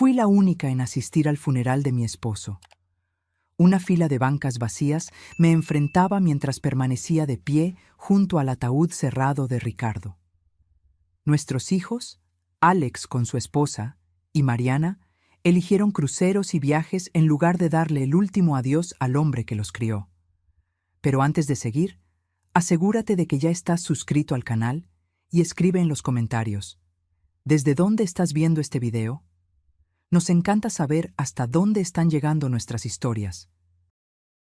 Fui la única en asistir al funeral de mi esposo. Una fila de bancas vacías me enfrentaba mientras permanecía de pie junto al ataúd cerrado de Ricardo. Nuestros hijos, Alex con su esposa y Mariana, eligieron cruceros y viajes en lugar de darle el último adiós al hombre que los crió. Pero antes de seguir, asegúrate de que ya estás suscrito al canal y escribe en los comentarios: ¿desde dónde estás viendo este video? Nos encanta saber hasta dónde están llegando nuestras historias.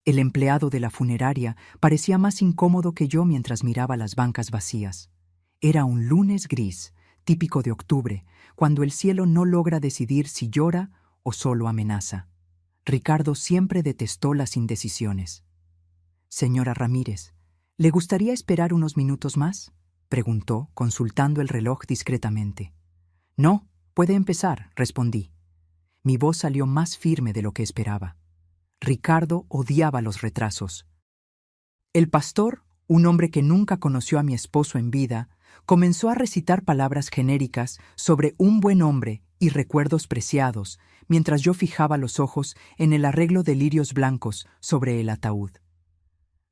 El empleado de la funeraria parecía más incómodo que yo mientras miraba las bancas vacías. Era un lunes gris, típico de octubre, cuando el cielo no logra decidir si llora o solo amenaza. Ricardo siempre detestó las indecisiones. «Señora Ramírez, ¿le gustaría esperar unos minutos más?», preguntó, consultando el reloj discretamente. «No, puede empezar», respondí. Mi voz salió más firme de lo que esperaba. Ricardo odiaba los retrasos. El pastor, un hombre que nunca conoció a mi esposo en vida, comenzó a recitar palabras genéricas sobre un buen hombre y recuerdos preciados, mientras yo fijaba los ojos en el arreglo de lirios blancos sobre el ataúd.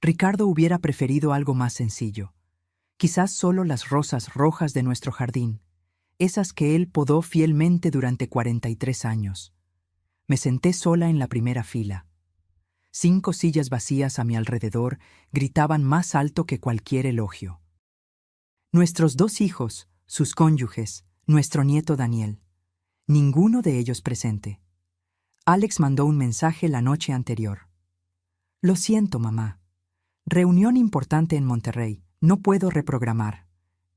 Ricardo hubiera preferido algo más sencillo. Quizás solo las rosas rojas de nuestro jardín, esas que él podó fielmente durante 43 años. Me senté sola en la primera fila. 5 sillas vacías a mi alrededor gritaban más alto que cualquier elogio. Nuestros 2 hijos, sus cónyuges, nuestro nieto Daniel. Ninguno de ellos presente. Alex mandó un mensaje la noche anterior. «Lo siento, mamá. Reunión importante en Monterrey. No puedo reprogramar.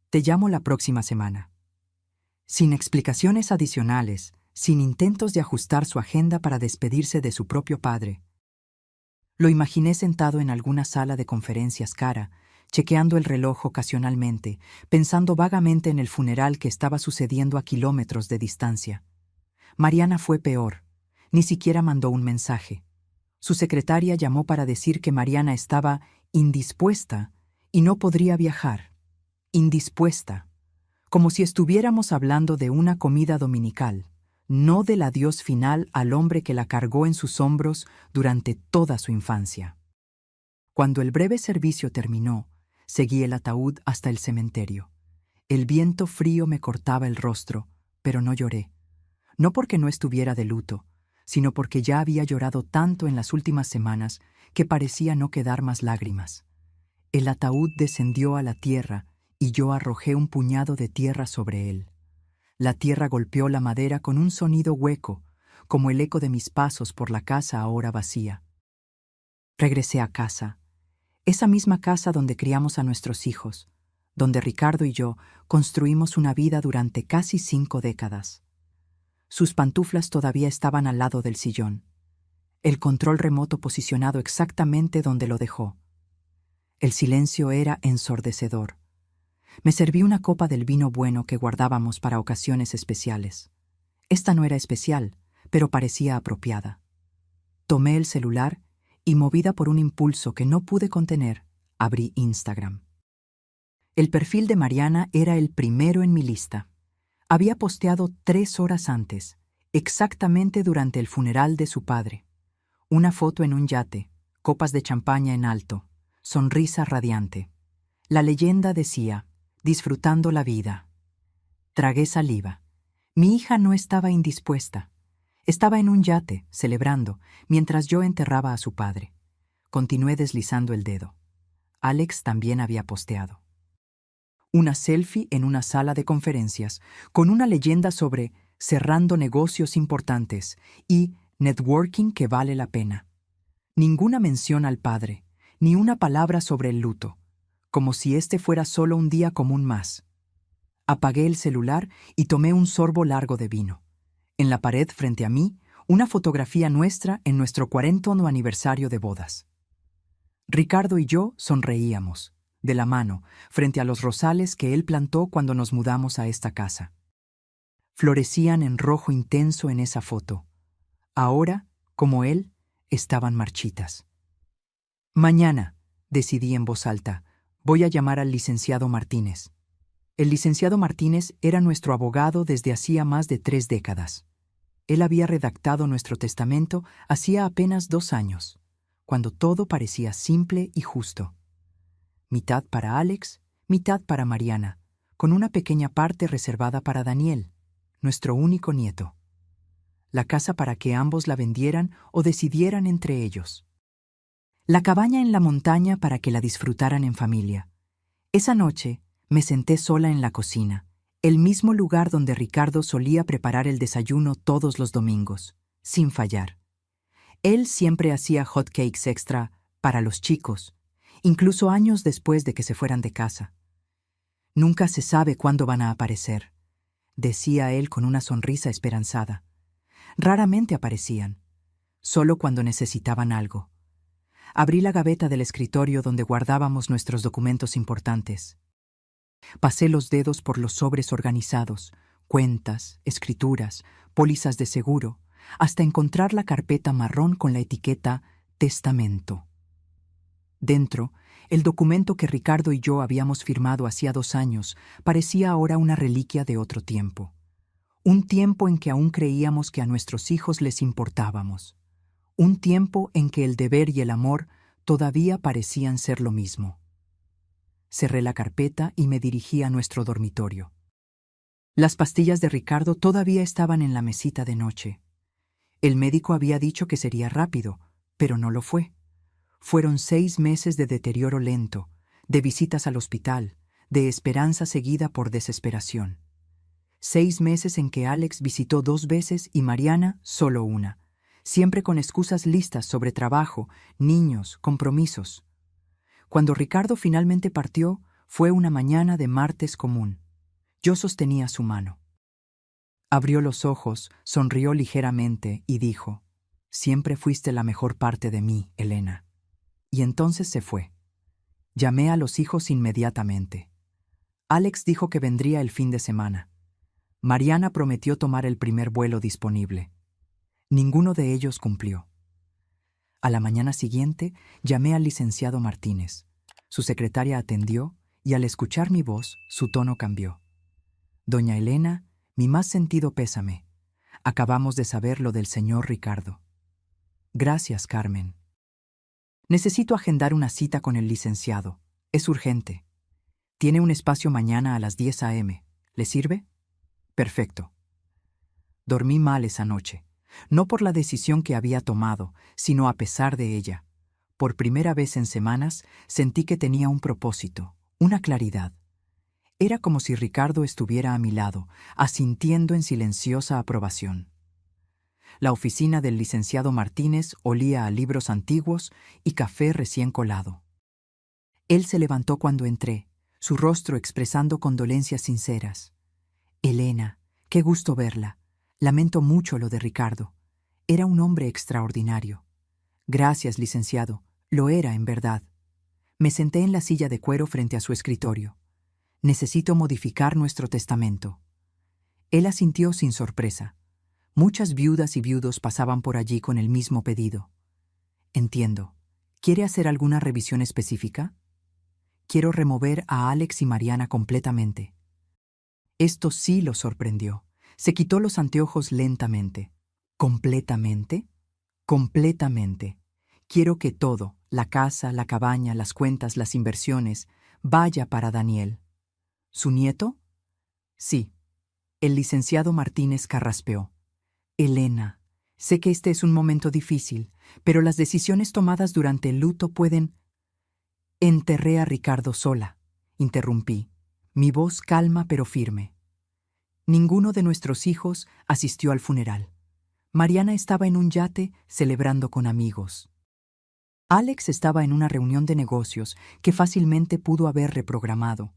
Te llamo la próxima semana». Sin explicaciones adicionales, sin intentos de ajustar su agenda para despedirse de su propio padre. Lo imaginé sentado en alguna sala de conferencias cara, chequeando el reloj ocasionalmente, pensando vagamente en el funeral que estaba sucediendo a kilómetros de distancia. Mariana fue peor. Ni siquiera mandó un mensaje. Su secretaria llamó para decir que Mariana estaba indispuesta y no podría viajar. Indispuesta. Como si estuviéramos hablando de una comida dominical, no del adiós final al hombre que la cargó en sus hombros durante toda su infancia. Cuando el breve servicio terminó, seguí el ataúd hasta el cementerio. El viento frío me cortaba el rostro, pero no lloré. No porque no estuviera de luto, sino porque ya había llorado tanto en las últimas semanas que parecía no quedar más lágrimas. El ataúd descendió a la tierra y yo arrojé un puñado de tierra sobre él. La tierra golpeó la madera con un sonido hueco, como el eco de mis pasos por la casa ahora vacía. Regresé a casa, esa misma casa donde criamos a nuestros hijos, donde Ricardo y yo construimos una vida durante casi 5 décadas. Sus pantuflas todavía estaban al lado del sillón, el control remoto posicionado exactamente donde lo dejó. El silencio era ensordecedor. Me serví una copa del vino bueno que guardábamos para ocasiones especiales. Esta no era especial, pero parecía apropiada. Tomé el celular y, movida por un impulso que no pude contener, abrí Instagram. El perfil de Mariana era el primero en mi lista. Había posteado 3 horas antes, exactamente durante el funeral de su padre. Una foto en un yate, copas de champaña en alto, sonrisa radiante. La leyenda decía: disfrutando la vida. Tragué saliva. Mi hija no estaba indispuesta. Estaba en un yate, celebrando, mientras yo enterraba a su padre. Continué deslizando el dedo. Alex también había posteado. Una selfie en una sala de conferencias, con una leyenda sobre cerrando negocios importantes y networking que vale la pena. Ninguna mención al padre, ni una palabra sobre el luto, como si este fuera solo un día común más. Apagué el celular y tomé un sorbo largo de vino. En la pared frente a mí, una fotografía nuestra en nuestro 40º aniversario de bodas. Ricardo y yo sonreíamos, de la mano, frente a los rosales que él plantó cuando nos mudamos a esta casa. Florecían en rojo intenso en esa foto. Ahora, como él, estaban marchitas. Mañana, decidí en voz alta, voy a llamar al licenciado Martínez. El licenciado Martínez era nuestro abogado desde hacía más de 3 décadas. Él había redactado nuestro testamento hacía apenas 2 años, cuando todo parecía simple y justo. Mitad para Alex, mitad para Mariana, con una pequeña parte reservada para Daniel, nuestro único nieto. La casa para que ambos la vendieran o decidieran entre ellos. La cabaña en la montaña para que la disfrutaran en familia. Esa noche me senté sola en la cocina, el mismo lugar donde Ricardo solía preparar el desayuno todos los domingos, sin fallar. Él siempre hacía hot cakes extra para los chicos, incluso años después de que se fueran de casa. Nunca se sabe cuándo van a aparecer, decía él con una sonrisa esperanzada. Raramente aparecían, solo cuando necesitaban algo. Abrí la gaveta del escritorio donde guardábamos nuestros documentos importantes. Pasé los dedos por los sobres organizados, cuentas, escrituras, pólizas de seguro, hasta encontrar la carpeta marrón con la etiqueta Testamento. Dentro, el documento que Ricardo y yo habíamos firmado hacía 2 años parecía ahora una reliquia de otro tiempo. Un tiempo en que aún creíamos que a nuestros hijos les importábamos. Un tiempo en que el deber y el amor todavía parecían ser lo mismo. Cerré la carpeta y me dirigí a nuestro dormitorio. Las pastillas de Ricardo todavía estaban en la mesita de noche. El médico había dicho que sería rápido, pero no lo fue. Fueron 6 meses de deterioro lento, de visitas al hospital, de esperanza seguida por desesperación. 6 meses en que Alex visitó 2 veces y Mariana solo una, siempre con excusas listas sobre trabajo, niños, compromisos. Cuando Ricardo finalmente partió, fue una mañana de martes común. Yo sostenía su mano. Abrió los ojos, sonrió ligeramente y dijo: «Siempre fuiste la mejor parte de mí, Elena». Y entonces se fue. Llamé a los hijos inmediatamente. Alex dijo que vendría el fin de semana. Mariana prometió tomar el primer vuelo disponible. Ninguno de ellos cumplió. A la mañana siguiente, llamé al licenciado Martínez. Su secretaria atendió y al escuchar mi voz, su tono cambió. «Doña Elena, mi más sentido pésame. Acabamos de saber lo del señor Ricardo». «Gracias, Carmen. Necesito agendar una cita con el licenciado. Es urgente. Tiene un espacio mañana a las 10 a.m. ¿Le sirve?» «Perfecto». Dormí mal esa noche. No por la decisión que había tomado, sino a pesar de ella. Por primera vez en semanas sentí que tenía un propósito, una claridad. Era como si Ricardo estuviera a mi lado, asintiendo en silenciosa aprobación. La oficina del licenciado Martínez olía a libros antiguos y café recién colado. Él se levantó cuando entré, su rostro expresando condolencias sinceras. «Elena, qué gusto verla. Lamento mucho lo de Ricardo. Era un hombre extraordinario». «Gracias, licenciado. Lo era, en verdad». Me senté en la silla de cuero frente a su escritorio. «Necesito modificar nuestro testamento». Él asintió sin sorpresa. Muchas viudas y viudos pasaban por allí con el mismo pedido. «Entiendo. ¿Quiere hacer alguna revisión específica?» «Quiero remover a Alex y Mariana completamente». Esto sí lo sorprendió. Se quitó los anteojos lentamente. «¿Completamente?» «Completamente. Quiero que todo, la casa, la cabaña, las cuentas, las inversiones, vaya para Daniel». «¿Su nieto?» «Sí». El licenciado Martínez carraspeó. «Elena, sé que este es un momento difícil, pero las decisiones tomadas durante el luto pueden...» «Enterré a Ricardo sola», interrumpí, mi voz calma pero firme. Ninguno de nuestros hijos asistió al funeral. Mariana estaba en un yate celebrando con amigos. Alex estaba en una reunión de negocios que fácilmente pudo haber reprogramado.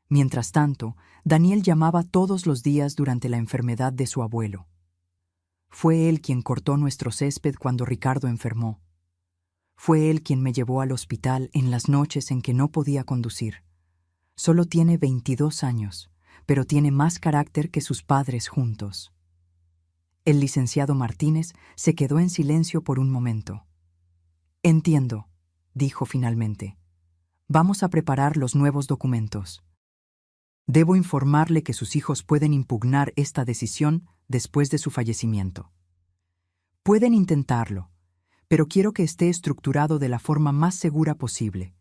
Mientras tanto, Daniel llamaba todos los días durante la enfermedad de su abuelo. Fue él quien cortó nuestro césped cuando Ricardo enfermó. Fue él quien me llevó al hospital en las noches en que no podía conducir. Solo tiene 22 años, pero tiene más carácter que sus padres juntos. El licenciado Martínez se quedó en silencio por un momento. «Entiendo», dijo finalmente. «Vamos a preparar los nuevos documentos». Debo informarle que sus hijos pueden impugnar esta decisión después de su fallecimiento. Pueden intentarlo, pero quiero que esté estructurado de la forma más segura posible.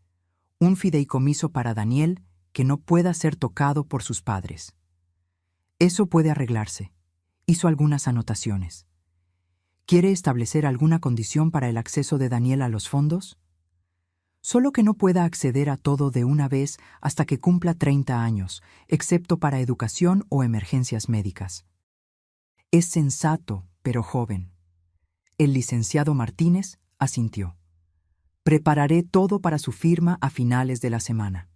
Un fideicomiso para Daniel que no pueda ser tocado por sus padres. Eso puede arreglarse. Hizo algunas anotaciones. ¿Quiere establecer alguna condición para el acceso de Daniel a los fondos? Solo que no pueda acceder a todo de una vez hasta que cumpla 30 años, excepto para educación o emergencias médicas. Es sensato, pero joven. El licenciado Martínez asintió. Prepararé todo para su firma a finales de la semana.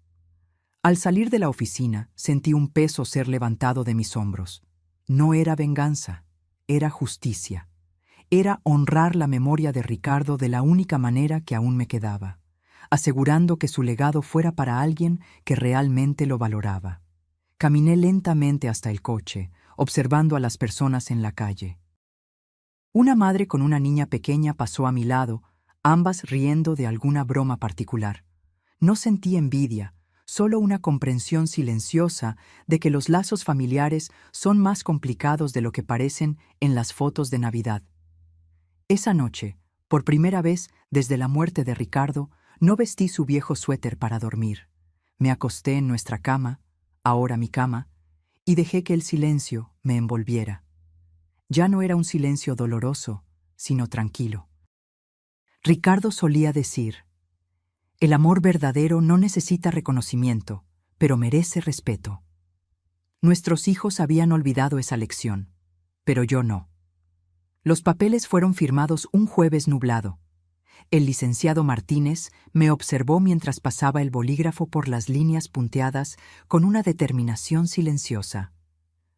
Al salir de la oficina, sentí un peso ser levantado de mis hombros. No era venganza, era justicia. Era honrar la memoria de Ricardo de la única manera que aún me quedaba, asegurando que su legado fuera para alguien que realmente lo valoraba. Caminé lentamente hasta el coche, observando a las personas en la calle. Una madre con una niña pequeña pasó a mi lado, ambas riendo de alguna broma particular. No sentí envidia, solo una comprensión silenciosa de que los lazos familiares son más complicados de lo que parecen en las fotos de Navidad. Esa noche, por primera vez desde la muerte de Ricardo, no vestí su viejo suéter para dormir. Me acosté en nuestra cama, ahora mi cama, y dejé que el silencio me envolviera. Ya no era un silencio doloroso, sino tranquilo. Ricardo solía decir: el amor verdadero no necesita reconocimiento, pero merece respeto. Nuestros hijos habían olvidado esa lección, pero yo no. Los papeles fueron firmados un jueves nublado. El licenciado Martínez me observó mientras pasaba el bolígrafo por las líneas punteadas con una determinación silenciosa.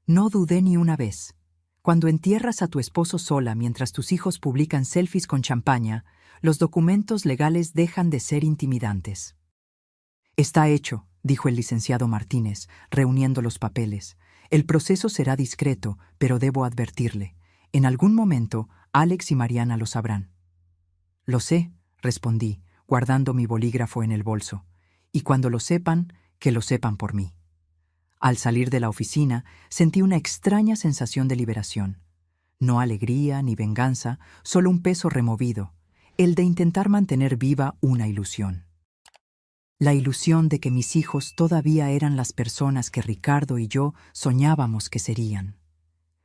No dudé ni una vez. Cuando entierras a tu esposo sola mientras tus hijos publican selfies con champaña, los documentos legales dejan de ser intimidantes. Está hecho, dijo el licenciado Martínez, reuniendo los papeles. El proceso será discreto, pero debo advertirle. En algún momento, Alex y Mariana lo sabrán. Lo sé, respondí, guardando mi bolígrafo en el bolso. Y cuando lo sepan, que lo sepan por mí. Al salir de la oficina, sentí una extraña sensación de liberación. No alegría ni venganza, solo un peso removido, el de intentar mantener viva una ilusión. La ilusión de que mis hijos todavía eran las personas que Ricardo y yo soñábamos que serían.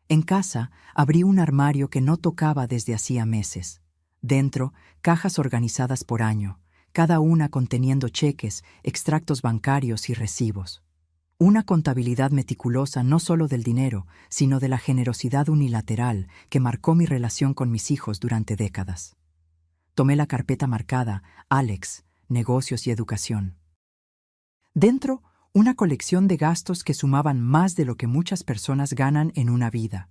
En casa, abrí un armario que no tocaba desde hacía meses. Dentro, cajas organizadas por año, cada una conteniendo cheques, extractos bancarios y recibos. Una contabilidad meticulosa no solo del dinero, sino de la generosidad unilateral que marcó mi relación con mis hijos durante décadas. Tomé la carpeta marcada Alex, negocios y educación. Dentro, una colección de gastos que sumaban más de lo que muchas personas ganan en una vida.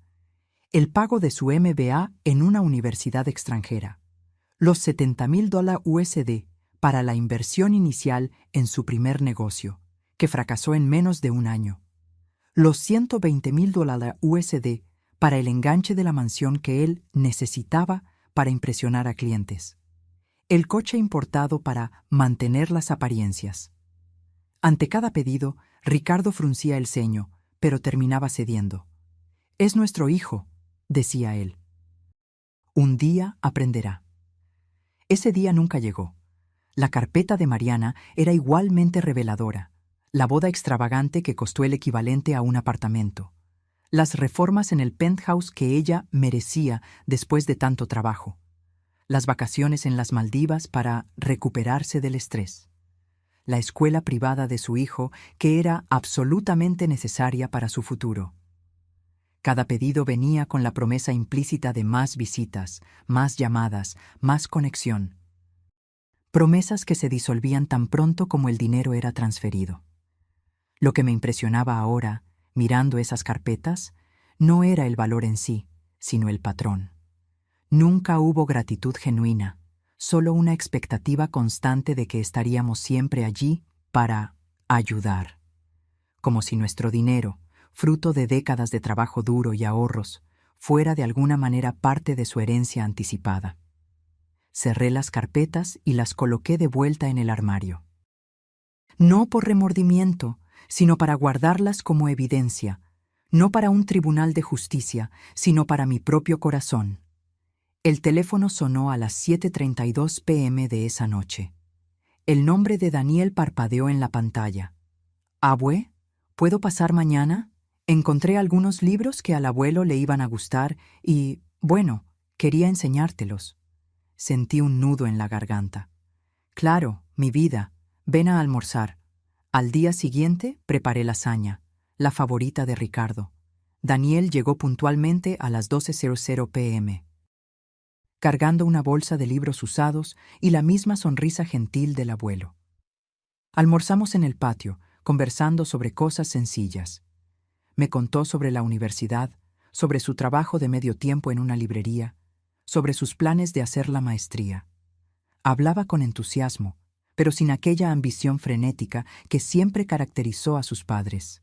El pago de su MBA en una universidad extranjera. Los $70,000 USD para la inversión inicial en su primer negocio, que fracasó en menos de un año. Los $120,000 USD para el enganche de la mansión que él necesitaba para impresionar a clientes. El coche importado para mantener las apariencias. Ante cada pedido, Ricardo fruncía el ceño, pero terminaba cediendo. «Es nuestro hijo», decía él. «Un día aprenderá». Ese día nunca llegó. La carpeta de Mariana era igualmente reveladora. La boda extravagante que costó el equivalente a un apartamento. Las reformas en el penthouse que ella merecía después de tanto trabajo. Las vacaciones en las Maldivas para recuperarse del estrés. La escuela privada de su hijo que era absolutamente necesaria para su futuro. Cada pedido venía con la promesa implícita de más visitas, más llamadas, más conexión. Promesas que se disolvían tan pronto como el dinero era transferido. Lo que me impresionaba ahora, mirando esas carpetas, no era el valor en sí, sino el patrón. Nunca hubo gratitud genuina, solo una expectativa constante de que estaríamos siempre allí para ayudar. Como si nuestro dinero, fruto de décadas de trabajo duro y ahorros, fuera de alguna manera parte de su herencia anticipada. Cerré las carpetas y las coloqué de vuelta en el armario. No por remordimiento, sino para guardarlas como evidencia, no para un tribunal de justicia, sino para mi propio corazón. El teléfono sonó a las 7:32 p.m. de esa noche. El nombre de Daniel parpadeó en la pantalla. «Abue, ¿puedo pasar mañana? Encontré algunos libros que al abuelo le iban a gustar y, bueno, quería enseñártelos». Sentí un nudo en la garganta. «Claro, mi vida, ven a almorzar». Al día siguiente preparé lasaña, la favorita de Ricardo. Daniel llegó puntualmente a las 12:00 p.m., cargando una bolsa de libros usados y la misma sonrisa gentil del abuelo. Almorzamos en el patio, conversando sobre cosas sencillas. Me contó sobre la universidad, sobre su trabajo de medio tiempo en una librería, sobre sus planes de hacer la maestría. Hablaba con entusiasmo, pero sin aquella ambición frenética que siempre caracterizó a sus padres.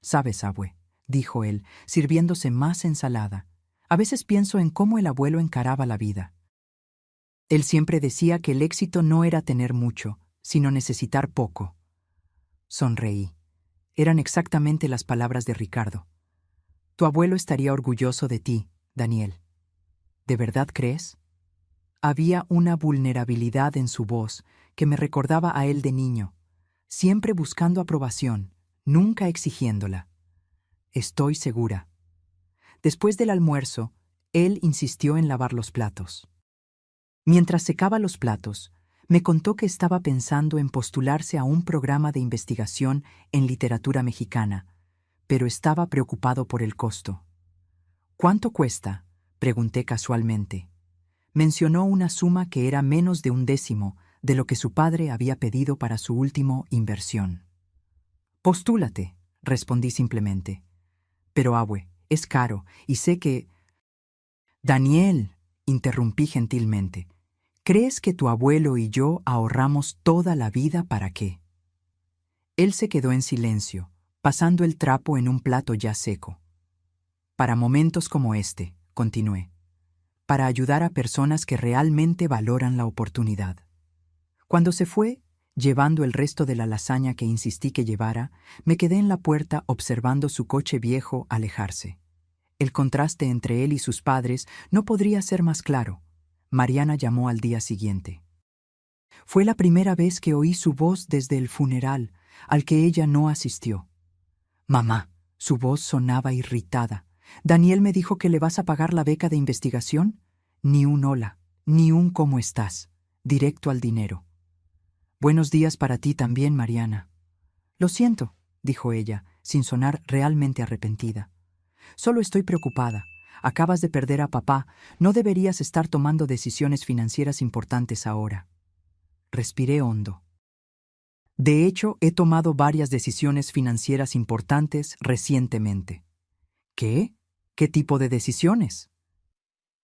«Sabes, abue», dijo él, sirviéndose más ensalada, «a veces pienso en cómo el abuelo encaraba la vida. Él siempre decía que el éxito no era tener mucho, sino necesitar poco». Sonreí. Eran exactamente las palabras de Ricardo. «Tu abuelo estaría orgulloso de ti, Daniel». «¿De verdad crees?». Había una vulnerabilidad en su voz que me recordaba a él de niño, siempre buscando aprobación, nunca exigiéndola. «Estoy segura». Después del almuerzo, él insistió en lavar los platos. Mientras secaba los platos, me contó que estaba pensando en postularse a un programa de investigación en literatura mexicana, pero estaba preocupado por el costo. «¿Cuánto cuesta?», pregunté casualmente. Mencionó una suma que era menos de 1/10 de lo que su padre había pedido para su último inversión. «Postúlate», respondí simplemente. «Pero, abue, es caro, y sé que...». «Daniel», interrumpí gentilmente, «¿crees que tu abuelo y yo ahorramos toda la vida para qué?». Él se quedó en silencio, pasando el trapo en un plato ya seco. «Para momentos como este», continué, «para ayudar a personas que realmente valoran la oportunidad». Cuando se fue, llevando el resto de la lasaña que insistí que llevara, me quedé en la puerta observando su coche viejo alejarse. El contraste entre él y sus padres no podría ser más claro. Mariana llamó al día siguiente. Fue la primera vez que oí su voz desde el funeral, al que ella no asistió. «Mamá», su voz sonaba irritada. «¿Daniel me dijo que le vas a pagar la beca de investigación?» Ni un hola, ni un «¿cómo estás?», directo al dinero. «Buenos días para ti también, Mariana». «Lo siento», dijo ella, sin sonar realmente arrepentida. «Solo estoy preocupada. Acabas de perder a papá. No deberías estar tomando decisiones financieras importantes ahora». Respiré hondo. De hecho, he tomado varias decisiones financieras importantes recientemente. ¿Qué? ¿Qué tipo de decisiones?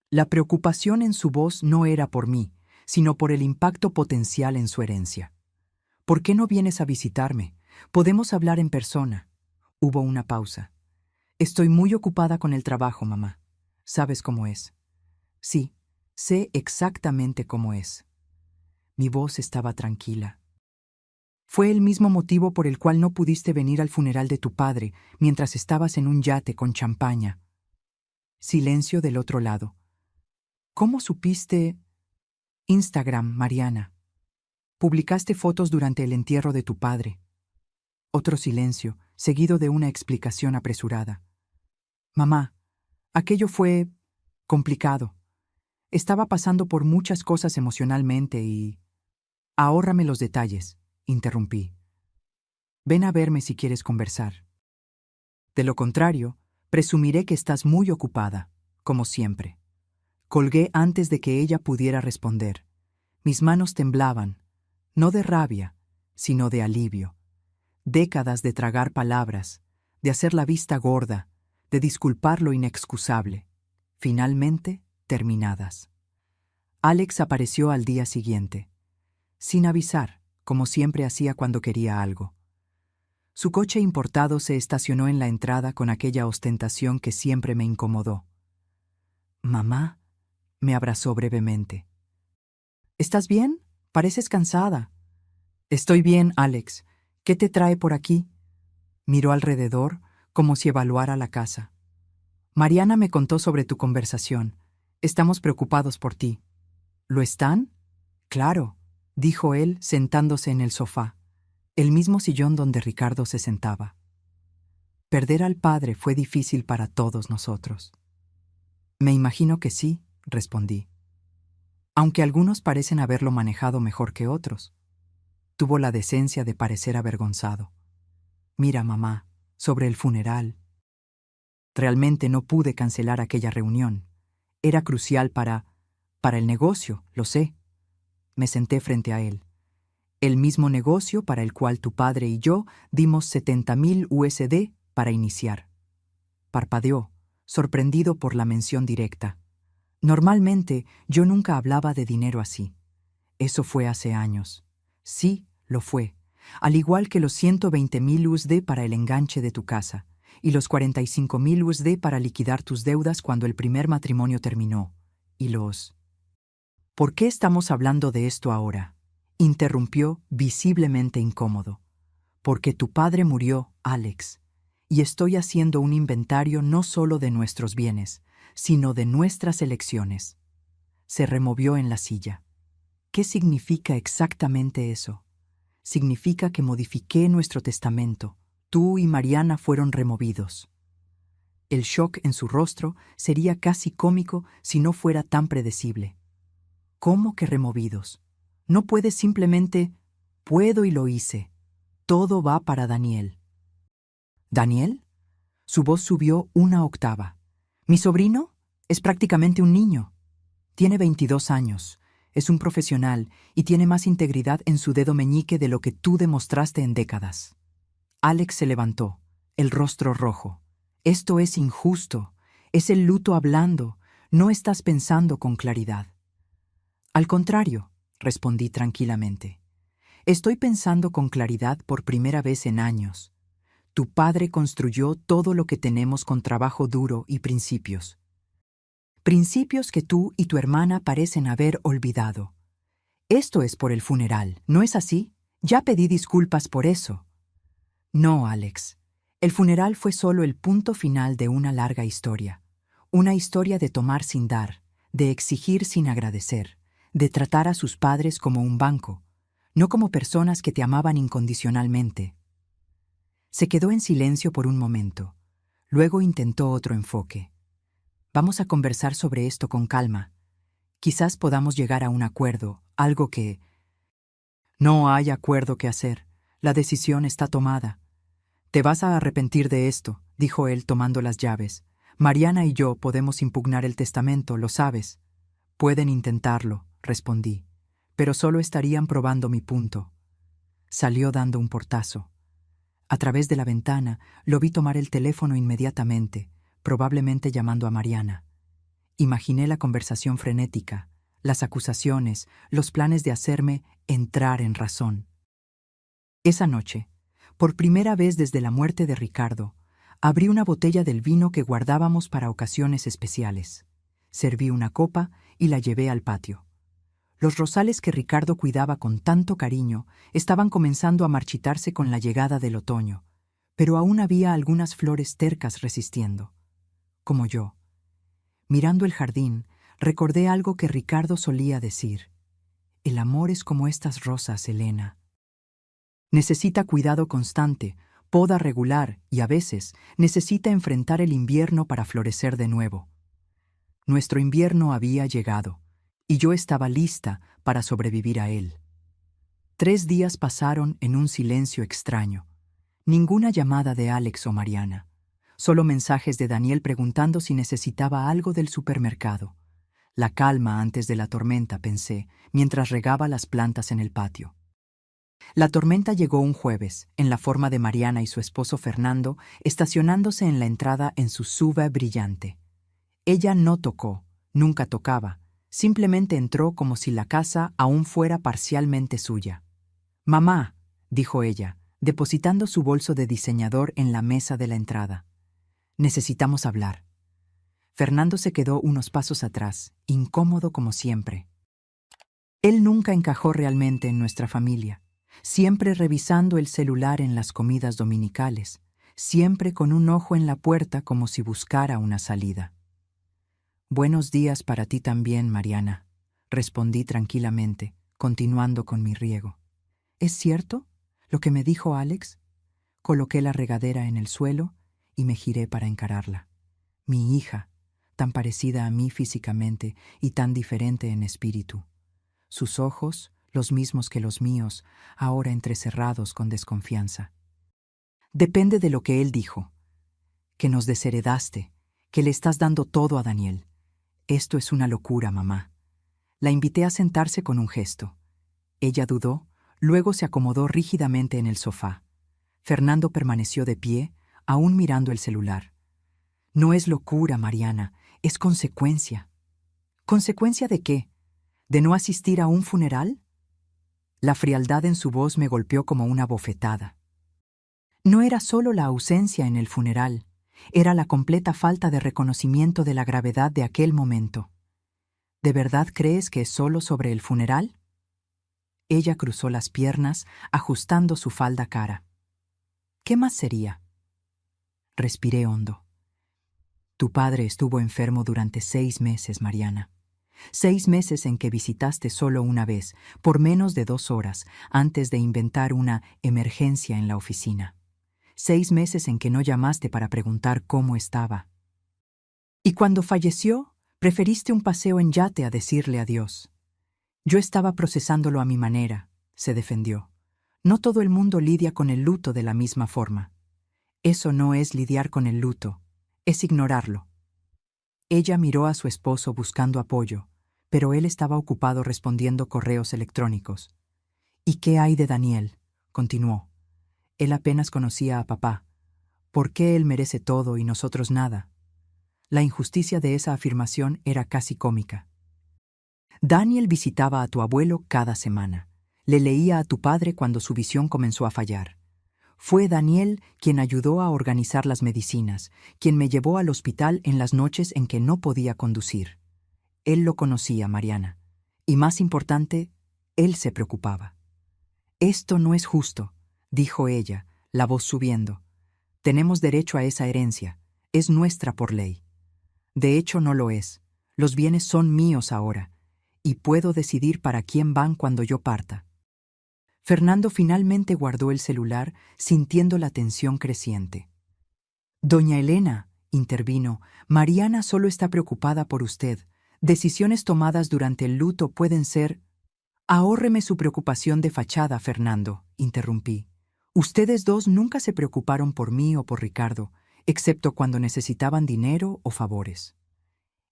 La preocupación en su voz no era por mí, sino por el impacto potencial en su herencia. «¿Por qué no vienes a visitarme? Podemos hablar en persona». Hubo una pausa. «Estoy muy ocupada con el trabajo, mamá. ¿Sabes cómo es?». «Sí, sé exactamente cómo es». Mi voz estaba tranquila. «Fue el mismo motivo por el cual no pudiste venir al funeral de tu padre mientras estabas en un yate con champaña». Silencio del otro lado. «¿Cómo supiste...?» «Instagram, Mariana. Publicaste fotos durante el entierro de tu padre». Otro silencio, seguido de una explicación apresurada. «Mamá, aquello fue... complicado. Estaba pasando por muchas cosas emocionalmente y...». «Ahórrame los detalles», interrumpí. «Ven a verme si quieres conversar. De lo contrario, presumiré que estás muy ocupada, como siempre». Colgué antes de que ella pudiera responder. Mis manos temblaban, no de rabia, sino de alivio. Décadas de tragar palabras, de hacer la vista gorda, de disculpar lo inexcusable, finalmente terminadas. Alex apareció al día siguiente, sin avisar, como siempre hacía cuando quería algo. Su coche importado se estacionó en la entrada con aquella ostentación que siempre me incomodó. «Mamá», me abrazó brevemente. «¿Estás bien? Pareces cansada». «Estoy bien, Alex. ¿Qué te trae por aquí?». Miró alrededor como si evaluara la casa. Mariana me contó sobre tu conversación. Estamos preocupados por ti. ¿Lo están? Claro, dijo él sentándose en el sofá, el mismo sillón donde Ricardo se sentaba. Perder al padre fue difícil para todos nosotros. Me imagino que sí, respondí. Aunque algunos parecen haberlo manejado mejor que otros. Tuvo la decencia de parecer avergonzado. Mira, mamá, sobre el funeral. Realmente no pude cancelar aquella reunión. Era crucial para el negocio, lo sé. Me senté frente a él. El mismo negocio para el cual tu padre y yo dimos 70,000 USD para iniciar. Parpadeó, sorprendido por la mención directa. Normalmente yo nunca hablaba de dinero así. Eso fue hace años. Sí, lo fue. Al igual que los 120,000 USD para el enganche de tu casa y los 45,000 USD para liquidar tus deudas cuando el primer matrimonio terminó. Y los... ¿Por qué estamos hablando de esto ahora? Interrumpió, visiblemente incómodo. Porque tu padre murió, Alex, y estoy haciendo un inventario no solo de nuestros bienes, sino de nuestras elecciones. Se removió en la silla. ¿Qué significa exactamente eso? Significa que modifiqué nuestro testamento. Tú y Mariana fueron removidos. El shock en su rostro sería casi cómico si no fuera tan predecible. ¿Cómo que removidos? No puedes simplemente... Puedo y lo hice. Todo va para Daniel. ¿Daniel? Su voz subió una octava. ¿Mi sobrino? Es prácticamente un niño. Tiene 22 años. Es un profesional y tiene más integridad en su dedo meñique de lo que tú demostraste en décadas. Alex se levantó, el rostro rojo. Esto es injusto. Es el luto hablando. No estás pensando con claridad. Al contrario, respondí tranquilamente. Estoy pensando con claridad por primera vez en años. Tu padre construyó todo lo que tenemos con trabajo duro y principios. Principios que tú y tu hermana parecen haber olvidado. Esto es por el funeral, ¿no es así? Ya pedí disculpas por eso. No, Alex. El funeral fue solo el punto final de una larga historia. Una historia de tomar sin dar, de exigir sin agradecer, de tratar a sus padres como un banco, no como personas que te amaban incondicionalmente. Se quedó en silencio por un momento. Luego intentó otro enfoque. Vamos a conversar sobre esto con calma. Quizás podamos llegar a un acuerdo, algo que... No hay acuerdo que hacer. La decisión está tomada. Te vas a arrepentir de esto, dijo él tomando las llaves. Mariana y yo podemos impugnar el testamento, lo sabes. Pueden intentarlo, respondí, pero solo estarían probando mi punto. Salió dando un portazo. A través de la ventana lo vi tomar el teléfono inmediatamente, probablemente llamando a Mariana. Imaginé la conversación frenética, las acusaciones, los planes de hacerme entrar en razón. Esa noche, por primera vez desde la muerte de Ricardo, abrí una botella del vino que guardábamos para ocasiones especiales. Serví una copa y la llevé al patio. Los rosales que Ricardo cuidaba con tanto cariño estaban comenzando a marchitarse con la llegada del otoño, pero aún había algunas flores tercas resistiendo. Como yo. Mirando el jardín, recordé algo que Ricardo solía decir. El amor es como estas rosas, Elena. Necesita cuidado constante, poda regular y a veces necesita enfrentar el invierno para florecer de nuevo. Nuestro invierno había llegado, y yo estaba lista para sobrevivir a él. 3 días pasaron en un silencio extraño. Ninguna llamada de Alex o Mariana. Solo mensajes de Daniel preguntando si necesitaba algo del supermercado. La calma antes de la tormenta, pensé, mientras regaba las plantas en el patio. La tormenta llegó un jueves, en la forma de Mariana y su esposo Fernando, estacionándose en la entrada en su SUV brillante. Ella no tocó, nunca tocaba, simplemente entró como si la casa aún fuera parcialmente suya. «Mamá», dijo ella, depositando su bolso de diseñador en la mesa de la entrada. «Necesitamos hablar». Fernando se quedó unos pasos atrás, incómodo como siempre. Él nunca encajó realmente en nuestra familia, siempre revisando el celular en las comidas dominicales, siempre con un ojo en la puerta como si buscara una salida. «Buenos días para ti también, Mariana», respondí tranquilamente, continuando con mi riego. «¿Es cierto lo que me dijo Alex?». Coloqué la regadera en el suelo y me giré para encararla. Mi hija, tan parecida a mí físicamente y tan diferente en espíritu. Sus ojos, los mismos que los míos, ahora entrecerrados con desconfianza. «Depende de lo que él dijo. Que nos desheredaste, que le estás dando todo a Daniel. Esto es una locura, mamá». La invité a sentarse con un gesto. Ella dudó, luego se acomodó rígidamente en el sofá. Fernando permaneció de pie, aún mirando el celular. «No es locura, Mariana, es consecuencia». «¿Consecuencia de qué? ¿De no asistir a un funeral?». La frialdad en su voz me golpeó como una bofetada. No era solo la ausencia en el funeral, era la completa falta de reconocimiento de la gravedad de aquel momento. «¿De verdad crees que es solo sobre el funeral?». Ella cruzó las piernas, ajustando su falda cara. «¿Qué más sería?». Respiré hondo. «Tu padre estuvo enfermo durante 6 meses, Mariana. 6 meses en que visitaste solo una vez, por menos de 2 horas, antes de inventar una emergencia en la oficina. 6 meses en que no llamaste para preguntar cómo estaba. Y cuando falleció, preferiste un paseo en yate a decirle adiós». «Yo estaba procesándolo a mi manera», se defendió. «No todo el mundo lidia con el luto de la misma forma». «Eso no es lidiar con el luto, es ignorarlo». Ella miró a su esposo buscando apoyo, pero él estaba ocupado respondiendo correos electrónicos. «¿Y qué hay de Daniel?», continuó. «Él apenas conocía a papá. ¿Por qué él merece todo y nosotros nada?». La injusticia de esa afirmación era casi cómica. «Daniel visitaba a tu abuelo cada semana. Le leía a tu padre cuando su visión comenzó a fallar. Fue Daniel quien ayudó a organizar las medicinas, quien me llevó al hospital en las noches en que no podía conducir. Él lo conocía, Mariana. Y más importante, él se preocupaba». «Esto no es justo», dijo ella, la voz subiendo. «Tenemos derecho a esa herencia. Es nuestra por ley». «De hecho, no lo es. Los bienes son míos ahora, y puedo decidir para quién van cuando yo parta». Fernando finalmente guardó el celular, sintiendo la tensión creciente. «Doña Elena», intervino, «Mariana solo está preocupada por usted. Decisiones tomadas durante el luto pueden ser...». «Ahórreme su preocupación de fachada, Fernando», interrumpí. «Ustedes dos nunca se preocuparon por mí o por Ricardo, excepto cuando necesitaban dinero o favores».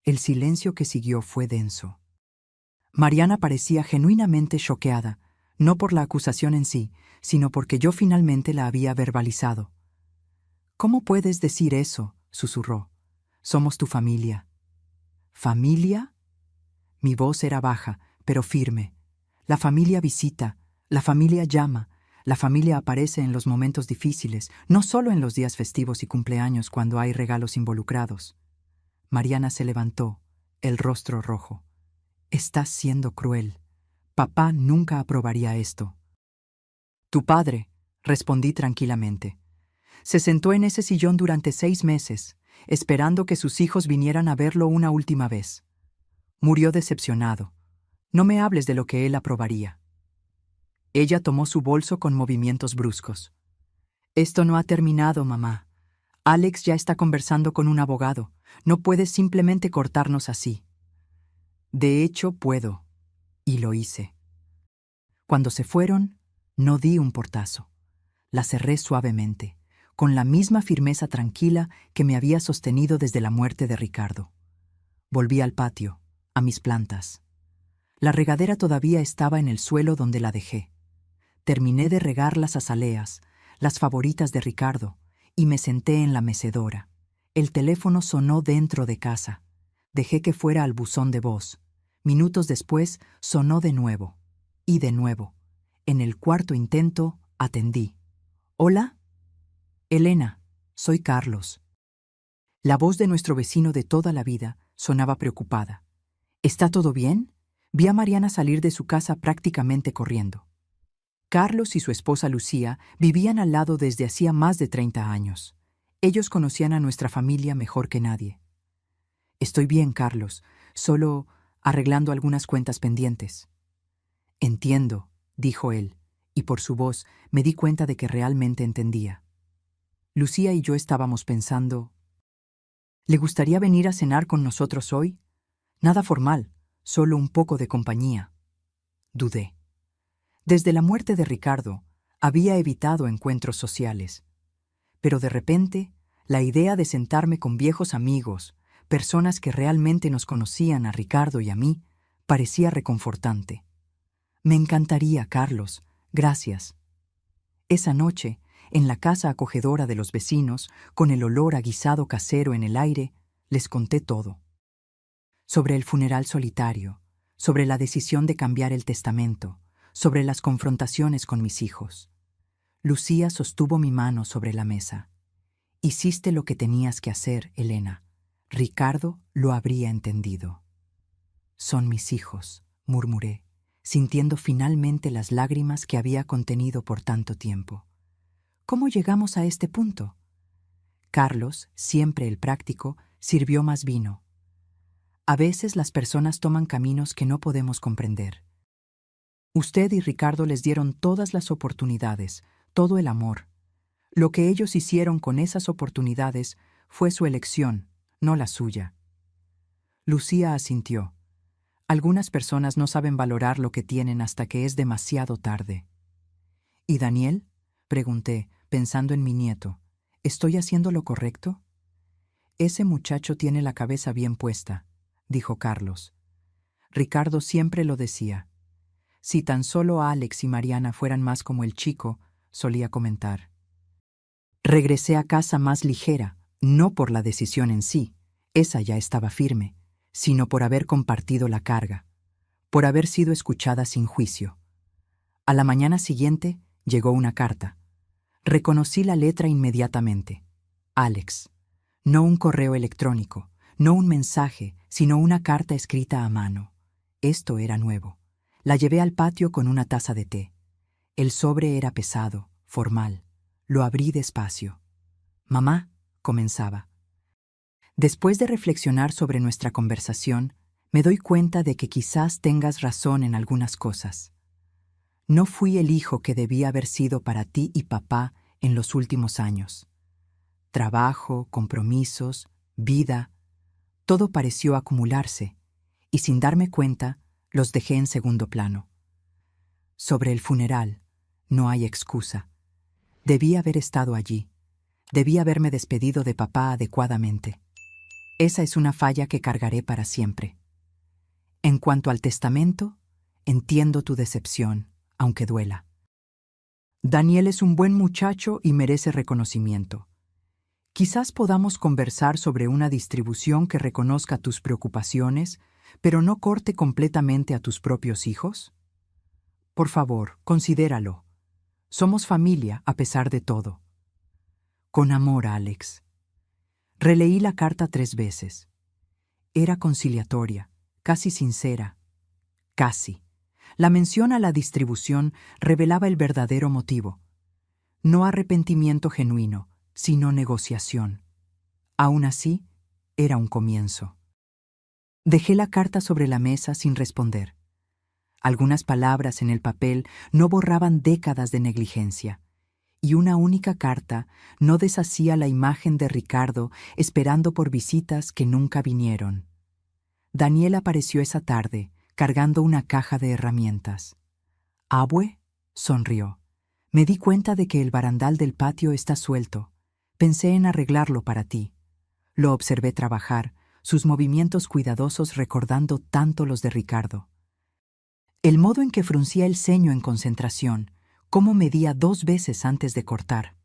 El silencio que siguió fue denso. Mariana parecía genuinamente choqueada, no por la acusación en sí, sino porque yo finalmente la había verbalizado. «¿Cómo puedes decir eso?», susurró. «Somos tu familia». «¿Familia?». Mi voz era baja, pero firme. La familia visita, la familia llama, la familia aparece en los momentos difíciles, no solo en los días festivos y cumpleaños cuando hay regalos involucrados. Mariana se levantó, el rostro rojo. «Estás siendo cruel. Papá nunca aprobaría esto». «Tu padre», respondí tranquilamente. «Se sentó en ese sillón durante 6 meses, esperando que sus hijos vinieran a verlo una última vez. Murió decepcionado. No me hables de lo que él aprobaría». Ella tomó su bolso con movimientos bruscos. «Esto no ha terminado, mamá. Alex ya está conversando con un abogado. No puedes simplemente cortarnos así». «De hecho, puedo». Y lo hice. Cuando se fueron, no di un portazo. La cerré suavemente, con la misma firmeza tranquila que me había sostenido desde la muerte de Ricardo. Volví al patio, a mis plantas. La regadera todavía estaba en el suelo donde la dejé. Terminé de regar las azaleas, las favoritas de Ricardo, y me senté en la mecedora. El teléfono sonó dentro de casa. Dejé que fuera al buzón de voz. Minutos después sonó de nuevo. Y de nuevo. En el cuarto intento, atendí. «¿Hola?» «Elena, soy Carlos». La voz de nuestro vecino de toda la vida sonaba preocupada. «¿Está todo bien?». Vi a Mariana salir de su casa prácticamente corriendo. Carlos y su esposa Lucía vivían al lado desde hacía más de 30 años. Ellos conocían a nuestra familia mejor que nadie. Estoy bien, Carlos, solo arreglando algunas cuentas pendientes. Entiendo, dijo él, y por su voz me di cuenta de que realmente entendía. Lucía y yo estábamos pensando, ¿le gustaría venir a cenar con nosotros hoy? Nada formal, solo un poco de compañía. Dudé. Desde la muerte de Ricardo, había evitado encuentros sociales. Pero de repente, la idea de sentarme con viejos amigos, personas que realmente nos conocían a Ricardo y a mí, parecía reconfortante. Me encantaría, Carlos, gracias. Esa noche, en la casa acogedora de los vecinos, con el olor a guisado casero en el aire, les conté todo. Sobre el funeral solitario, sobre la decisión de cambiar el testamento, sobre las confrontaciones con mis hijos. Lucía sostuvo mi mano sobre la mesa. Hiciste lo que tenías que hacer, Elena. Ricardo lo habría entendido. Son mis hijos, murmuré, sintiendo finalmente las lágrimas que había contenido por tanto tiempo. ¿Cómo llegamos a este punto? Carlos, siempre el práctico, sirvió más vino. A veces las personas toman caminos que no podemos comprender. Usted y Ricardo les dieron todas las oportunidades, todo el amor. Lo que ellos hicieron con esas oportunidades fue su elección, no la suya. Lucía asintió. Algunas personas no saben valorar lo que tienen hasta que es demasiado tarde. ¿Y Daniel? Pregunté, pensando en mi nieto. ¿Estoy haciendo lo correcto? Ese muchacho tiene la cabeza bien puesta, dijo Carlos. Ricardo siempre lo decía. Si tan solo Alex y Mariana fueran más como el chico, solía comentar. Regresé a casa más ligera, no por la decisión en sí, esa ya estaba firme, sino por haber compartido la carga, por haber sido escuchada sin juicio. A la mañana siguiente llegó una carta. Reconocí la letra inmediatamente. Alex. No un correo electrónico, no un mensaje, sino una carta escrita a mano. Esto era nuevo. La llevé al patio con una taza de té. El sobre era pesado, formal. Lo abrí despacio. Mamá, comenzaba. Después de reflexionar sobre nuestra conversación, me doy cuenta de que quizás tengas razón en algunas cosas. No fui el hijo que debía haber sido para ti y papá en los últimos años. Trabajo, compromisos, vida, todo pareció acumularse, y sin darme cuenta, los dejé en segundo plano. Sobre el funeral, no hay excusa. Debí haber estado allí. Debí haberme despedido de papá adecuadamente. Esa es una falla que cargaré para siempre. En cuanto al testamento, entiendo tu decepción, aunque duela. Daniel es un buen muchacho y merece reconocimiento. Quizás podamos conversar sobre una distribución que reconozca tus preocupaciones, pero no corte completamente a tus propios hijos. Por favor, considéralo. Somos familia a pesar de todo. Con amor, Alex. Releí la carta 3 veces. Era conciliatoria, casi sincera. Casi. La mención a la distribución revelaba el verdadero motivo. No arrepentimiento genuino, sino negociación. Aún así, era un comienzo. Dejé la carta sobre la mesa sin responder. Algunas palabras en el papel no borraban décadas de negligencia, y una única carta no deshacía la imagen de Ricardo esperando por visitas que nunca vinieron. Daniel apareció esa tarde, cargando una caja de herramientas. «¿Abue?» sonrió. Me di cuenta de que el barandal del patio está suelto. Pensé en arreglarlo para ti. Lo observé trabajar, sus movimientos cuidadosos recordando tanto los de Ricardo. El modo en que fruncía el ceño en concentración, cómo medía 2 veces antes de cortar.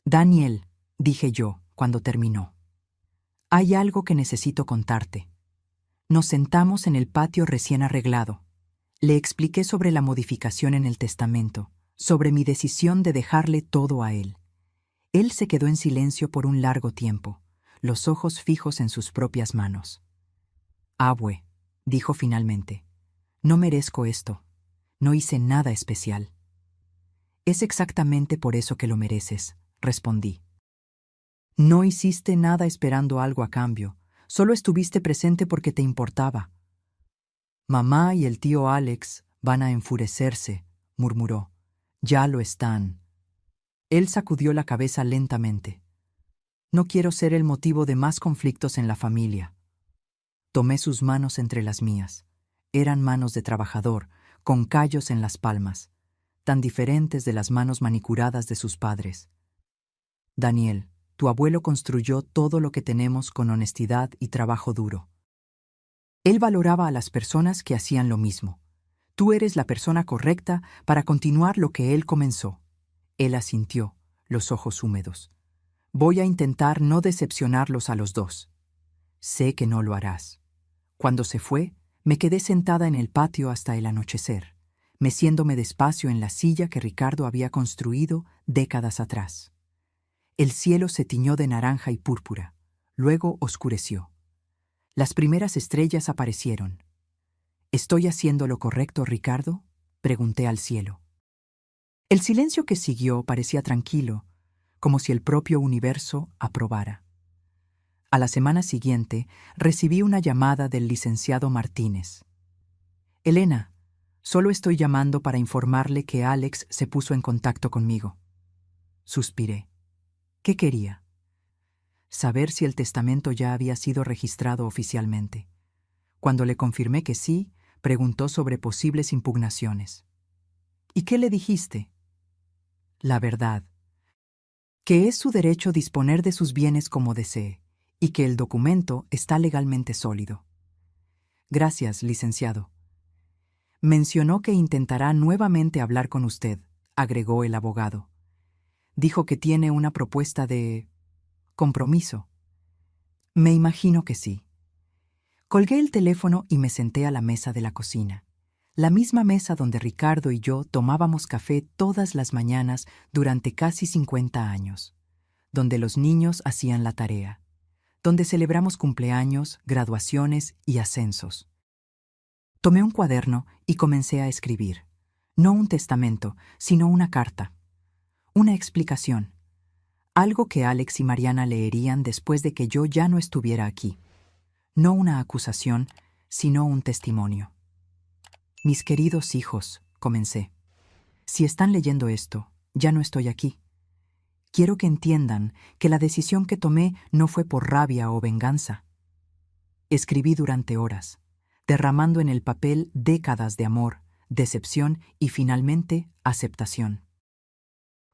«Daniel», dije yo, cuando terminó. «Hay algo que necesito contarte». Nos sentamos en el patio recién arreglado. Le expliqué sobre la modificación en el testamento, sobre mi decisión de dejarle todo a él. Él se quedó en silencio por un largo tiempo, los ojos fijos en sus propias manos. «Abue», dijo finalmente, «no merezco esto. No hice nada especial». «Es exactamente por eso que lo mereces», respondí. No hiciste nada esperando algo a cambio, solo estuviste presente porque te importaba. Mamá y el tío Alex van a enfurecerse, murmuró. Ya lo están. Él sacudió la cabeza lentamente. No quiero ser el motivo de más conflictos en la familia. Tomé sus manos entre las mías. Eran manos de trabajador, con callos en las palmas, tan diferentes de las manos manicuradas de sus padres. Daniel, tu abuelo construyó todo lo que tenemos con honestidad y trabajo duro. Él valoraba a las personas que hacían lo mismo. Tú eres la persona correcta para continuar lo que él comenzó. Él asintió, los ojos húmedos. Voy a intentar no decepcionarlos a los dos. Sé que no lo harás. Cuando se fue, me quedé sentada en el patio hasta el anochecer, meciéndome despacio en la silla que Ricardo había construido décadas atrás. El cielo se tiñó de naranja y púrpura, luego oscureció. Las primeras estrellas aparecieron. ¿Estoy haciendo lo correcto, Ricardo?, pregunté al cielo. El silencio que siguió parecía tranquilo, como si el propio universo aprobara. A la semana siguiente, recibí una llamada del licenciado Martínez. Elena, solo estoy llamando para informarle que Alex se puso en contacto conmigo. Suspiré. ¿Qué quería? Saber si el testamento ya había sido registrado oficialmente. Cuando le confirmé que sí, preguntó sobre posibles impugnaciones. ¿Y qué le dijiste? La verdad. Que es su derecho disponer de sus bienes como desee, y que el documento está legalmente sólido. Gracias, licenciado. Mencionó que intentará nuevamente hablar con usted, agregó el abogado. Dijo que tiene una propuesta de compromiso. Me imagino que sí. Colgué el teléfono y me senté a la mesa de la cocina, la misma mesa donde Ricardo y yo tomábamos café todas las mañanas durante casi 50 años, donde los niños hacían la tarea, donde celebramos cumpleaños, graduaciones y ascensos. Tomé un cuaderno y comencé a escribir, no un testamento, sino una carta, una explicación, algo que Alex y Mariana leerían después de que yo ya no estuviera aquí. No una acusación, sino un testimonio. Mis queridos hijos, comencé. Si están leyendo esto, ya no estoy aquí. Quiero que entiendan que la decisión que tomé no fue por rabia o venganza. Escribí durante horas, derramando en el papel décadas de amor, decepción y finalmente aceptación.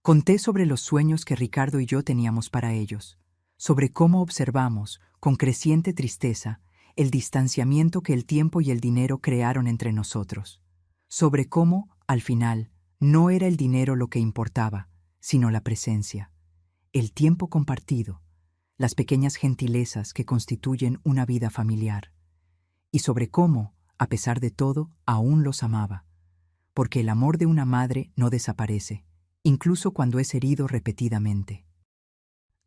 Conté sobre los sueños que Ricardo y yo teníamos para ellos, sobre cómo observamos, con creciente tristeza, el distanciamiento que el tiempo y el dinero crearon entre nosotros, sobre cómo, al final, no era el dinero lo que importaba, sino la presencia, el tiempo compartido, las pequeñas gentilezas que constituyen una vida familiar, y sobre cómo, a pesar de todo, aún los amaba, porque el amor de una madre no desaparece, incluso cuando es herido repetidamente.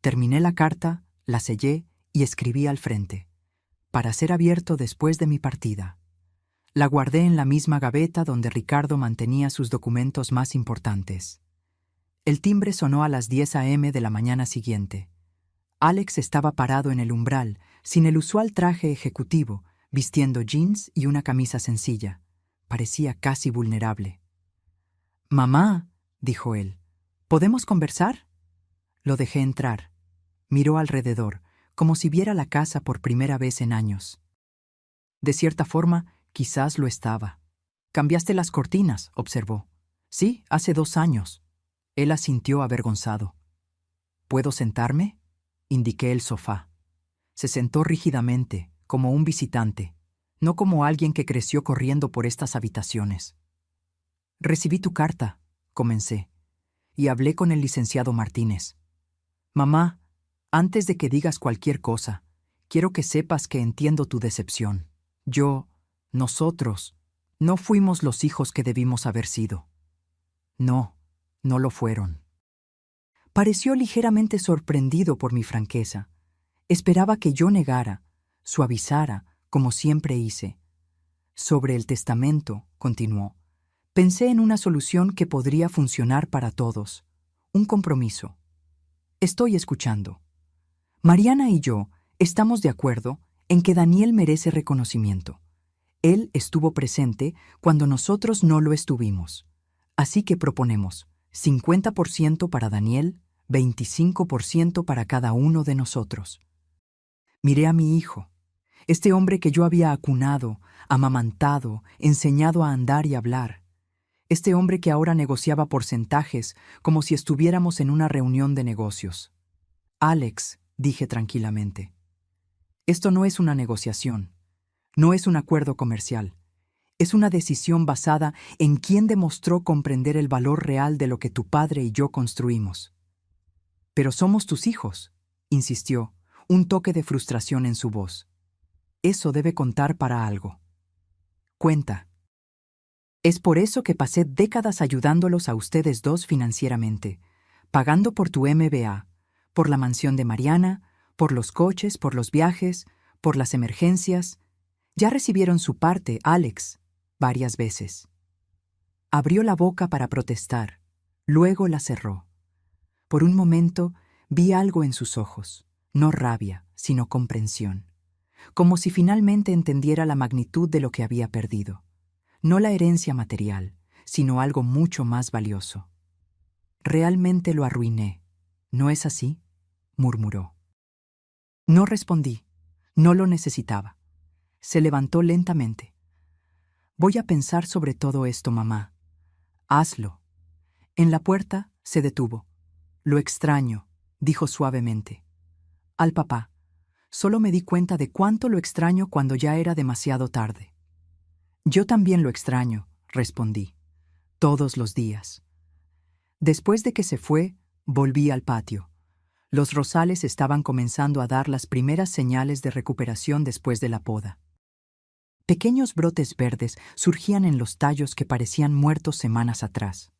Terminé la carta, la sellé y escribí al frente, para ser abierto después de mi partida. La guardé en la misma gaveta donde Ricardo mantenía sus documentos más importantes. El timbre sonó a las 10 a.m. de la mañana siguiente. Alex estaba parado en el umbral, sin el usual traje ejecutivo, vistiendo jeans y una camisa sencilla. Parecía casi vulnerable. «Mamá», dijo él, «¿podemos conversar?» Lo dejé entrar. Miró alrededor, como si viera la casa por primera vez en años. De cierta forma, quizás lo estaba. «Cambiaste las cortinas», observó. «Sí, hace 2 años». Él asintió avergonzado. «¿Puedo sentarme?», indiqué el sofá. Se sentó rígidamente, como un visitante, no como alguien que creció corriendo por estas habitaciones. «Recibí tu carta», comencé, y hablé con el licenciado Martínez. «Mamá, antes de que digas cualquier cosa, quiero que sepas que entiendo tu decepción. Nosotros, no fuimos los hijos que debimos haber sido. No, no lo fueron». Pareció ligeramente sorprendido por mi franqueza. Esperaba que yo negara, suavizara, como siempre hice. Sobre el testamento, continuó, pensé en una solución que podría funcionar para todos. Un compromiso. Estoy escuchando. Mariana y yo estamos de acuerdo en que Daniel merece reconocimiento. Él estuvo presente cuando nosotros no lo estuvimos. Así que proponemos 50% para Daniel, 25% para cada uno de nosotros. Miré a mi hijo, este hombre que yo había acunado, amamantado, enseñado a andar y hablar. Este hombre que ahora negociaba porcentajes como si estuviéramos en una reunión de negocios. Alex, dije tranquilamente, esto no es una negociación, no es un acuerdo comercial. Es una decisión basada en quién demostró comprender el valor real de lo que tu padre y yo construimos. Pero somos tus hijos, insistió, un toque de frustración en su voz. Eso debe contar para algo. Cuenta. Es por eso que pasé décadas ayudándolos a ustedes dos financieramente, pagando por tu MBA, por la mansión de Mariana, por los coches, por los viajes, por las emergencias. Ya recibieron su parte, Alex, varias veces. Abrió la boca para protestar, luego la cerró. Por un momento vi algo en sus ojos, no rabia, sino comprensión, como si finalmente entendiera la magnitud de lo que había perdido. No la herencia material, sino algo mucho más valioso. Realmente lo arruiné, ¿no es así?, murmuró. No respondí, no lo necesitaba. Se levantó lentamente. Voy a pensar sobre todo esto, mamá. Hazlo. En la puerta se detuvo. Lo extraño, dijo suavemente. Al papá. Solo me di cuenta de cuánto lo extraño cuando ya era demasiado tarde. Yo también lo extraño, respondí. Todos los días. Después de que se fue, volví al patio. Los rosales estaban comenzando a dar las primeras señales de recuperación después de la poda. Pequeños brotes verdes surgían en los tallos que parecían muertos semanas atrás.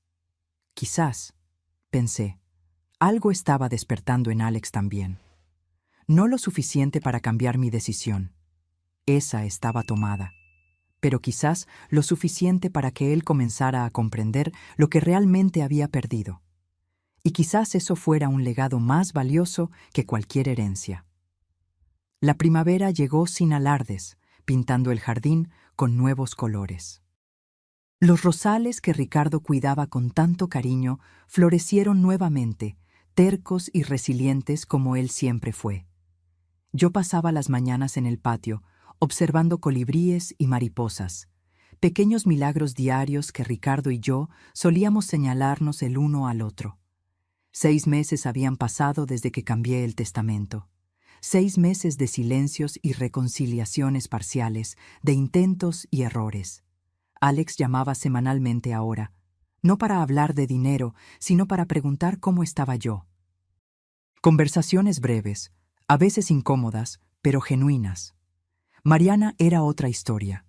Quizás, pensé, algo estaba despertando en Alex también. No lo suficiente para cambiar mi decisión. Esa estaba tomada. Pero quizás lo suficiente para que él comenzara a comprender lo que realmente había perdido. Y quizás eso fuera un legado más valioso que cualquier herencia. La primavera llegó sin alardes, pintando el jardín con nuevos colores. Los rosales que Ricardo cuidaba con tanto cariño florecieron nuevamente, tercos y resilientes como él siempre fue. Yo pasaba las mañanas en el patio, observando colibríes y mariposas, pequeños milagros diarios que Ricardo y yo solíamos señalarnos el uno al otro. 6 meses habían pasado desde que cambié el testamento. 6 meses de silencios y reconciliaciones parciales, de intentos y errores. Alex llamaba semanalmente ahora, no para hablar de dinero, sino para preguntar cómo estaba yo. Conversaciones breves, a veces incómodas, pero genuinas. Mariana era otra historia.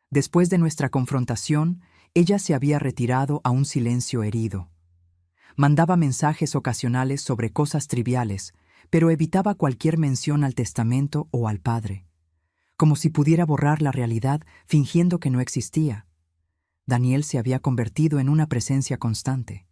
Después de nuestra confrontación, ella se había retirado a un silencio herido. Mandaba mensajes ocasionales sobre cosas triviales, pero evitaba cualquier mención al testamento o al padre, como si pudiera borrar la realidad fingiendo que no existía. Daniel se había convertido en una presencia constante.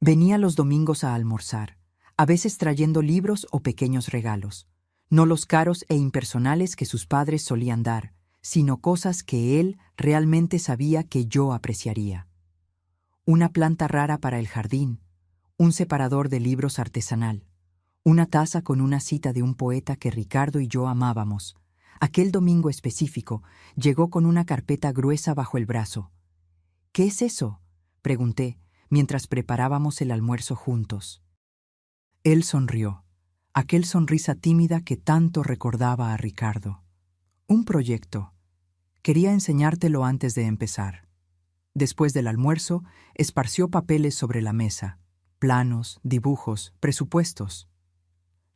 Venía los domingos a almorzar, a veces trayendo libros o pequeños regalos, no los caros e impersonales que sus padres solían dar, sino cosas que él realmente sabía que yo apreciaría. Una planta rara para el jardín, un separador de libros artesanal, una taza con una cita de un poeta que Ricardo y yo amábamos. Aquel domingo específico llegó con una carpeta gruesa bajo el brazo. ¿Qué es eso?, pregunté, mientras preparábamos el almuerzo juntos. Él sonrió, aquel sonrisa tímida que tanto recordaba a Ricardo. Un proyecto. Quería enseñártelo antes de empezar. Después del almuerzo, esparció papeles sobre la mesa, planos, dibujos, presupuestos.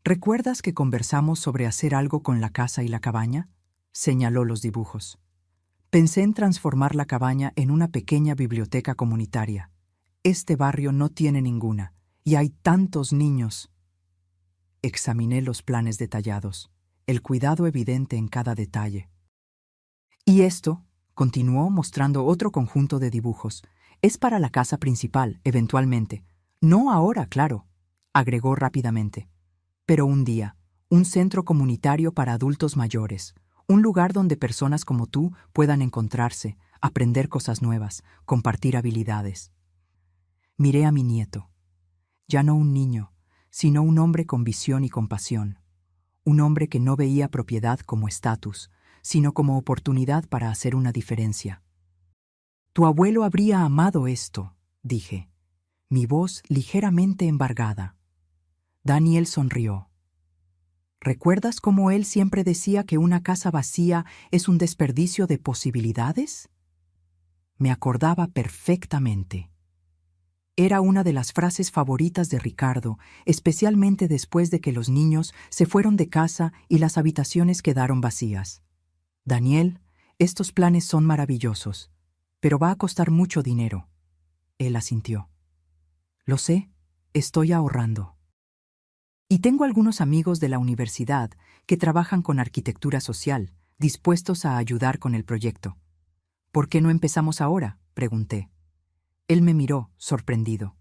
¿Recuerdas que conversamos sobre hacer algo con la casa y la cabaña?, señaló los dibujos. Pensé en transformar la cabaña en una pequeña biblioteca comunitaria. Este barrio no tiene ninguna, y hay tantos niños. Examiné los planes detallados, el cuidado evidente en cada detalle. Y esto, continuó mostrando otro conjunto de dibujos, es para la casa principal, eventualmente. No ahora, claro, agregó rápidamente. Pero un día, un centro comunitario para adultos mayores, un lugar donde personas como tú puedan encontrarse, aprender cosas nuevas, compartir habilidades. Miré a mi nieto, ya no un niño, sino un hombre con visión y compasión, un hombre que no veía propiedad como estatus, sino como oportunidad para hacer una diferencia. Tu abuelo habría amado esto, dije, mi voz ligeramente embargada. Daniel sonrió. ¿Recuerdas cómo él siempre decía que una casa vacía es un desperdicio de posibilidades? Me acordaba perfectamente. Era una de las frases favoritas de Ricardo, especialmente después de que los niños se fueron de casa y las habitaciones quedaron vacías. Daniel, estos planes son maravillosos, pero va a costar mucho dinero. Él asintió. Lo sé, estoy ahorrando. Y tengo algunos amigos de la universidad que trabajan con arquitectura social, dispuestos a ayudar con el proyecto. ¿Por qué no empezamos ahora?, pregunté. Él me miró, sorprendido.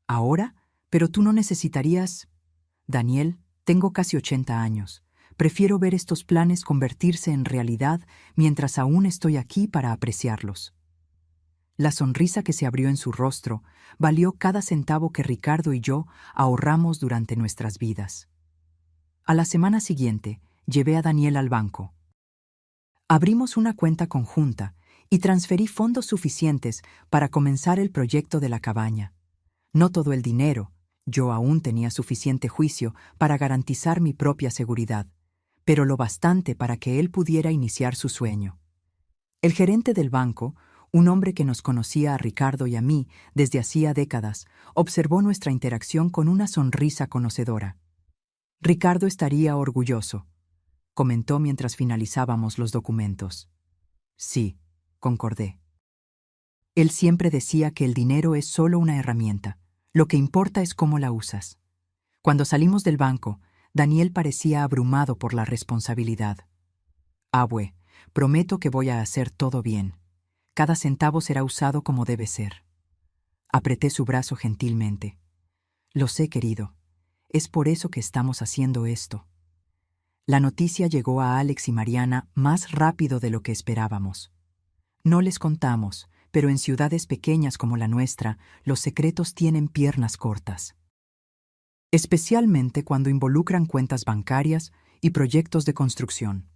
¿Ahora? Pero tú no necesitarías... Daniel, tengo casi 80 años. Prefiero ver estos planes convertirse en realidad mientras aún estoy aquí para apreciarlos. La sonrisa que se abrió en su rostro valió cada centavo que Ricardo y yo ahorramos durante nuestras vidas. A la semana siguiente, llevé a Daniel al banco. Abrimos una cuenta conjunta y transferí fondos suficientes para comenzar el proyecto de la cabaña. No todo el dinero, yo aún tenía suficiente juicio para garantizar mi propia seguridad, pero lo bastante para que él pudiera iniciar su sueño. El gerente del banco, un hombre que nos conocía a Ricardo y a mí desde hacía décadas, observó nuestra interacción con una sonrisa conocedora. Ricardo estaría orgulloso, comentó mientras finalizábamos los documentos. Sí, concordé. Él siempre decía que el dinero es solo una herramienta. Lo que importa es cómo la usas. Cuando salimos del banco, Daniel parecía abrumado por la responsabilidad. Abue, prometo que voy a hacer todo bien. Cada centavo será usado como debe ser. Apreté su brazo gentilmente. Lo sé, querido. Es por eso que estamos haciendo esto. La noticia llegó a Alex y Mariana más rápido de lo que esperábamos. No les contamos, pero en ciudades pequeñas como la nuestra, los secretos tienen piernas cortas. Especialmente cuando involucran cuentas bancarias y proyectos de construcción.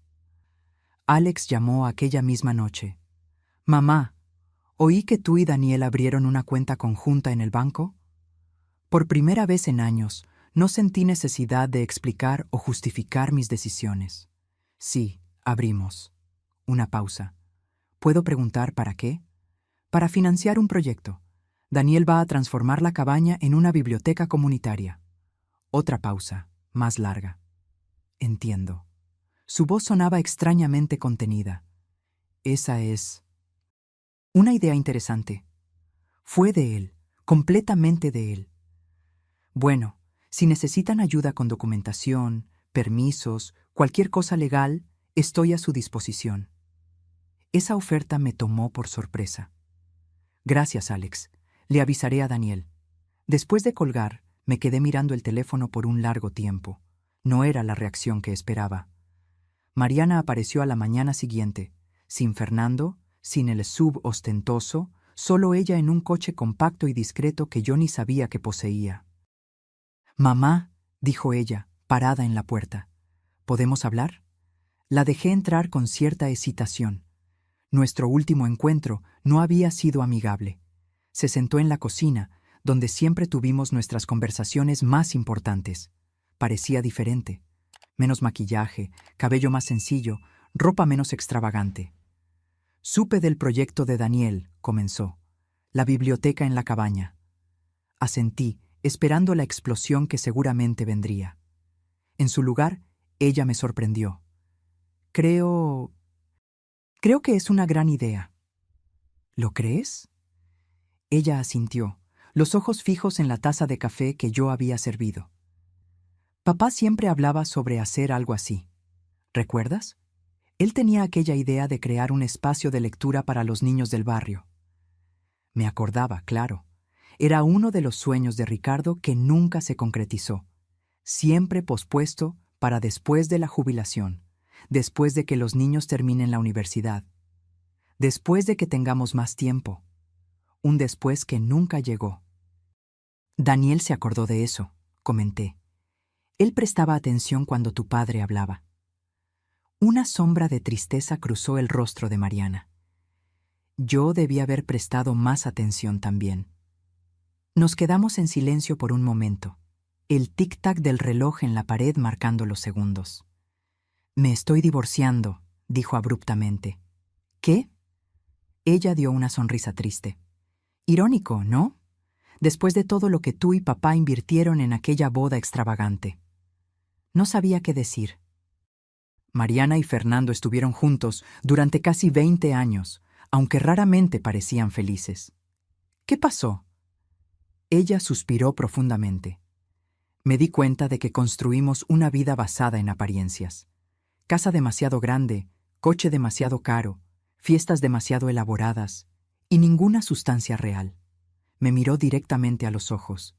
Alex llamó aquella misma noche. Mamá, ¿oí que tú y Daniel abrieron una cuenta conjunta en el banco? Por primera vez en años, no sentí necesidad de explicar o justificar mis decisiones. Sí, abrimos. Una pausa. ¿Puedo preguntar para qué? Para financiar un proyecto. Daniel va a transformar la cabaña en una biblioteca comunitaria. Otra pausa, más larga. Entiendo. Su voz sonaba extrañamente contenida. Esa es... una idea interesante. Fue de él, completamente de él. Bueno, si necesitan ayuda con documentación, permisos, cualquier cosa legal, estoy a su disposición. Esa oferta me tomó por sorpresa. Gracias, Alex. Le avisaré a Daniel. Después de colgar, me quedé mirando el teléfono por un largo tiempo. No era la reacción que esperaba. Mariana apareció a la mañana siguiente, sin Fernando, sin el SUV ostentoso, solo ella en un coche compacto y discreto que yo ni sabía que poseía. «Mamá», dijo ella, parada en la puerta, «¿podemos hablar?» La dejé entrar con cierta hesitación. Nuestro último encuentro no había sido amigable. Se sentó en la cocina, donde siempre tuvimos nuestras conversaciones más importantes. Parecía diferente. Menos maquillaje, cabello más sencillo, ropa menos extravagante. Supe del proyecto de Daniel, comenzó. La biblioteca en la cabaña. Asentí, esperando la explosión que seguramente vendría. En su lugar, ella me sorprendió. Creo que es una gran idea. ¿Lo crees? Ella asintió, los ojos fijos en la taza de café que yo había servido. Papá siempre hablaba sobre hacer algo así. ¿Recuerdas? Él tenía aquella idea de crear un espacio de lectura para los niños del barrio. Me acordaba, claro. Era uno de los sueños de Ricardo que nunca se concretizó. siempre pospuesto para después de la jubilación, después de que los niños terminen la universidad, después de que tengamos más tiempo, un después que nunca llegó. Daniel se acordó de eso, comenté. Él prestaba atención cuando tu padre hablaba. Una sombra de tristeza cruzó el rostro de Mariana. Yo debí haber prestado más atención también. Nos quedamos en silencio por un momento, el tic-tac del reloj en la pared marcando los segundos. «Me estoy divorciando», dijo abruptamente. «¿Qué?» Ella dio una sonrisa triste. «Irónico, ¿no? Después de todo lo que tú y papá invirtieron en aquella boda extravagante». No sabía qué decir. Mariana y Fernando estuvieron juntos durante casi 20 años, aunque raramente parecían felices. ¿Qué pasó? Ella suspiró profundamente. Me di cuenta de que construimos una vida basada en apariencias. Casa demasiado grande, coche demasiado caro, fiestas demasiado elaboradas y ninguna sustancia real. Me miró directamente a los ojos.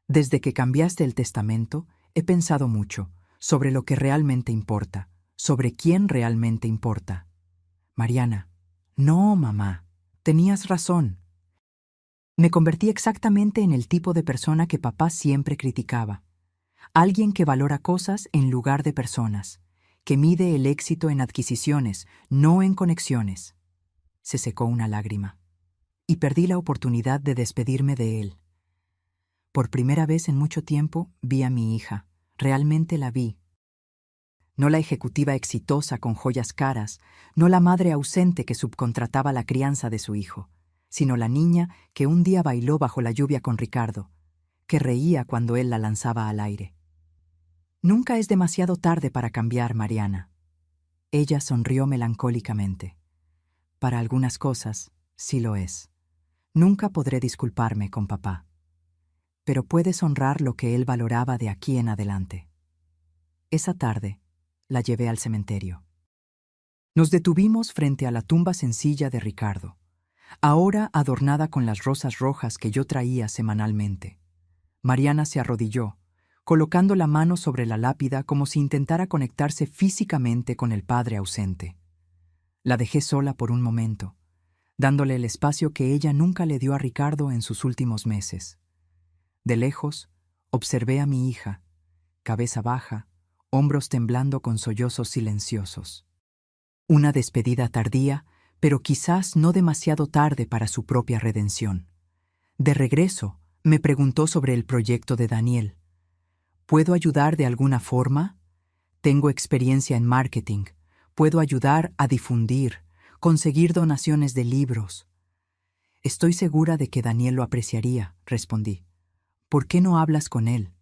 Desde que cambiaste el testamento, he pensado mucho sobre lo que realmente importa, sobre quién realmente importa. Mariana, no, mamá, tenías razón. Me convertí exactamente en el tipo de persona que papá siempre criticaba. Alguien que valora cosas en lugar de personas, que mide el éxito en adquisiciones, no en conexiones. Se secó una lágrima, y perdí la oportunidad de despedirme de él. Por primera vez en mucho tiempo vi a mi hija, realmente la vi. No la ejecutiva exitosa con joyas caras, no la madre ausente que subcontrataba la crianza de su hijo, sino la niña que un día bailó bajo la lluvia con Ricardo, que reía cuando él la lanzaba al aire. Nunca es demasiado tarde para cambiar, Mariana. Ella sonrió melancólicamente. Para algunas cosas, sí lo es. Nunca podré disculparme con papá. Pero puedes honrar lo que él valoraba de aquí en adelante. Esa tarde, la llevé al cementerio. Nos detuvimos frente a la tumba sencilla de Ricardo, ahora adornada con las rosas rojas que yo traía semanalmente. Mariana se arrodilló, colocando la mano sobre la lápida como si intentara conectarse físicamente con el padre ausente. La dejé sola por un momento, dándole el espacio que ella nunca le dio a Ricardo en sus últimos meses. De lejos, observé a mi hija, cabeza baja, hombros temblando con sollozos silenciosos. Una despedida tardía, pero quizás no demasiado tarde para su propia redención. De regreso, me preguntó sobre el proyecto de Daniel. ¿Puedo ayudar de alguna forma? Tengo experiencia en marketing. Puedo ayudar a difundir, conseguir donaciones de libros. Estoy segura de que Daniel lo apreciaría, respondí. ¿Por qué no hablas con él?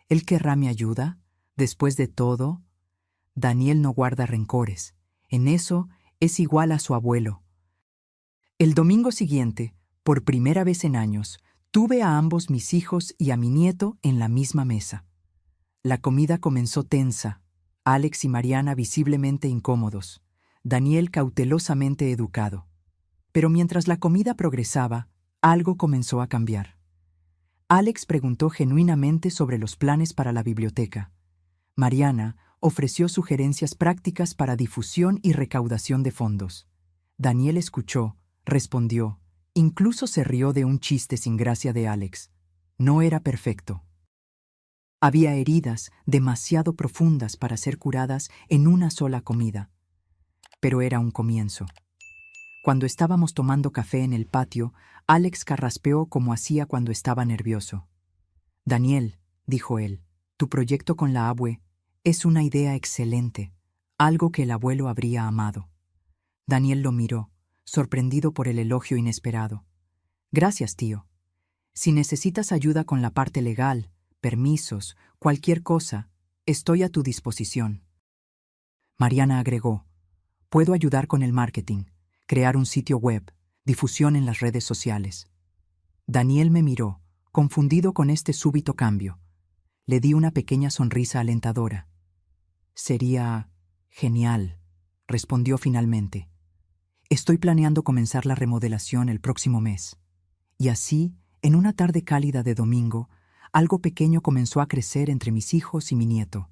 ¿Él querrá mi ayuda? Después de todo, Daniel no guarda rencores. En eso es igual a su abuelo. El domingo siguiente, por primera vez en años, tuve a ambos mis hijos y a mi nieto en la misma mesa. La comida comenzó tensa, Alex y Mariana visiblemente incómodos, Daniel cautelosamente educado. Pero mientras la comida progresaba, algo comenzó a cambiar. Alex preguntó genuinamente sobre los planes para la biblioteca. Mariana ofreció sugerencias prácticas para difusión y recaudación de fondos. Daniel escuchó, respondió, incluso se rió de un chiste sin gracia de Alex. No era perfecto. Había heridas demasiado profundas para ser curadas en una sola comida. Pero era un comienzo. Cuando estábamos tomando café en el patio, Alex carraspeó como hacía cuando estaba nervioso. «Daniel», dijo él, «tu proyecto con la abue es una idea excelente, algo que el abuelo habría amado». Daniel lo miró, sorprendido por el elogio inesperado. «Gracias, tío. Si necesitas ayuda con la parte legal, permisos, cualquier cosa, estoy a tu disposición». Mariana agregó, «Puedo ayudar con el marketing, crear un sitio web, difusión en las redes sociales». Daniel me miró, confundido con este súbito cambio. Le di una pequeña sonrisa alentadora. «Sería genial», respondió finalmente. «Estoy planeando comenzar la remodelación el próximo mes». Y así, en una tarde cálida de domingo, algo pequeño comenzó a crecer entre mis hijos y mi nieto.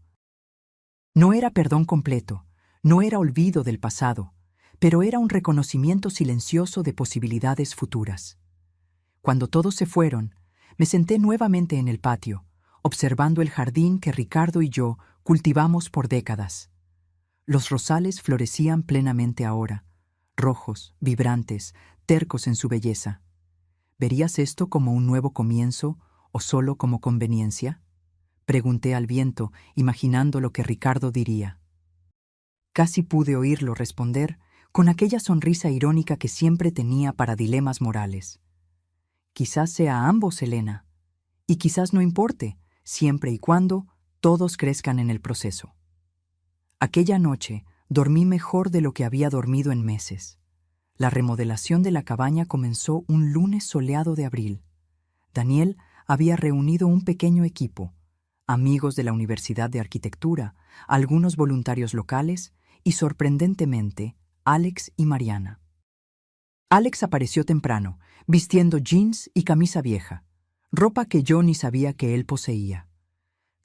No era perdón completo, no era olvido del pasado, pero era un reconocimiento silencioso de posibilidades futuras. Cuando todos se fueron, me senté nuevamente en el patio, observando el jardín que Ricardo y yo cultivamos por décadas. Los rosales florecían plenamente ahora, rojos, vibrantes, tercos en su belleza. ¿Verías esto como un nuevo comienzo o solo como conveniencia? Pregunté al viento, imaginando lo que Ricardo diría. Casi pude oírlo responder con aquella sonrisa irónica que siempre tenía para dilemas morales. Quizás sea ambos, Elena, y quizás no importe, siempre y cuando todos crezcan en el proceso. Aquella noche dormí mejor de lo que había dormido en meses. La remodelación de la cabaña comenzó un lunes soleado de abril. Daniel había reunido un pequeño equipo, amigos de la Universidad de Arquitectura, algunos voluntarios locales y, sorprendentemente, Alex y Mariana. Alex apareció temprano, vistiendo jeans y camisa vieja, ropa que yo ni sabía que él poseía.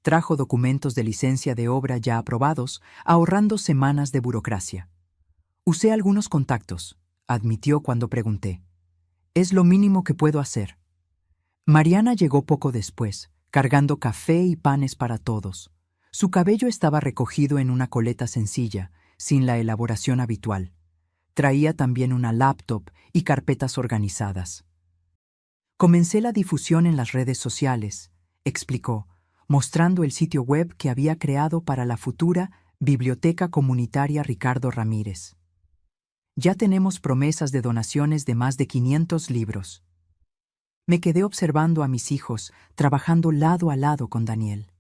Trajo documentos de licencia de obra ya aprobados, ahorrando semanas de burocracia. Usé algunos contactos, admitió cuando pregunté. Es lo mínimo que puedo hacer. Mariana llegó poco después, cargando café y panes para todos. Su cabello estaba recogido en una coleta sencilla, sin la elaboración habitual. Traía también una laptop y carpetas organizadas. Comencé la difusión en las redes sociales, explicó, mostrando el sitio web que había creado para la futura Biblioteca Comunitaria Ricardo Ramírez. Ya tenemos promesas de donaciones de más de 500 libros. Me quedé observando a mis hijos trabajando lado a lado con Daniel.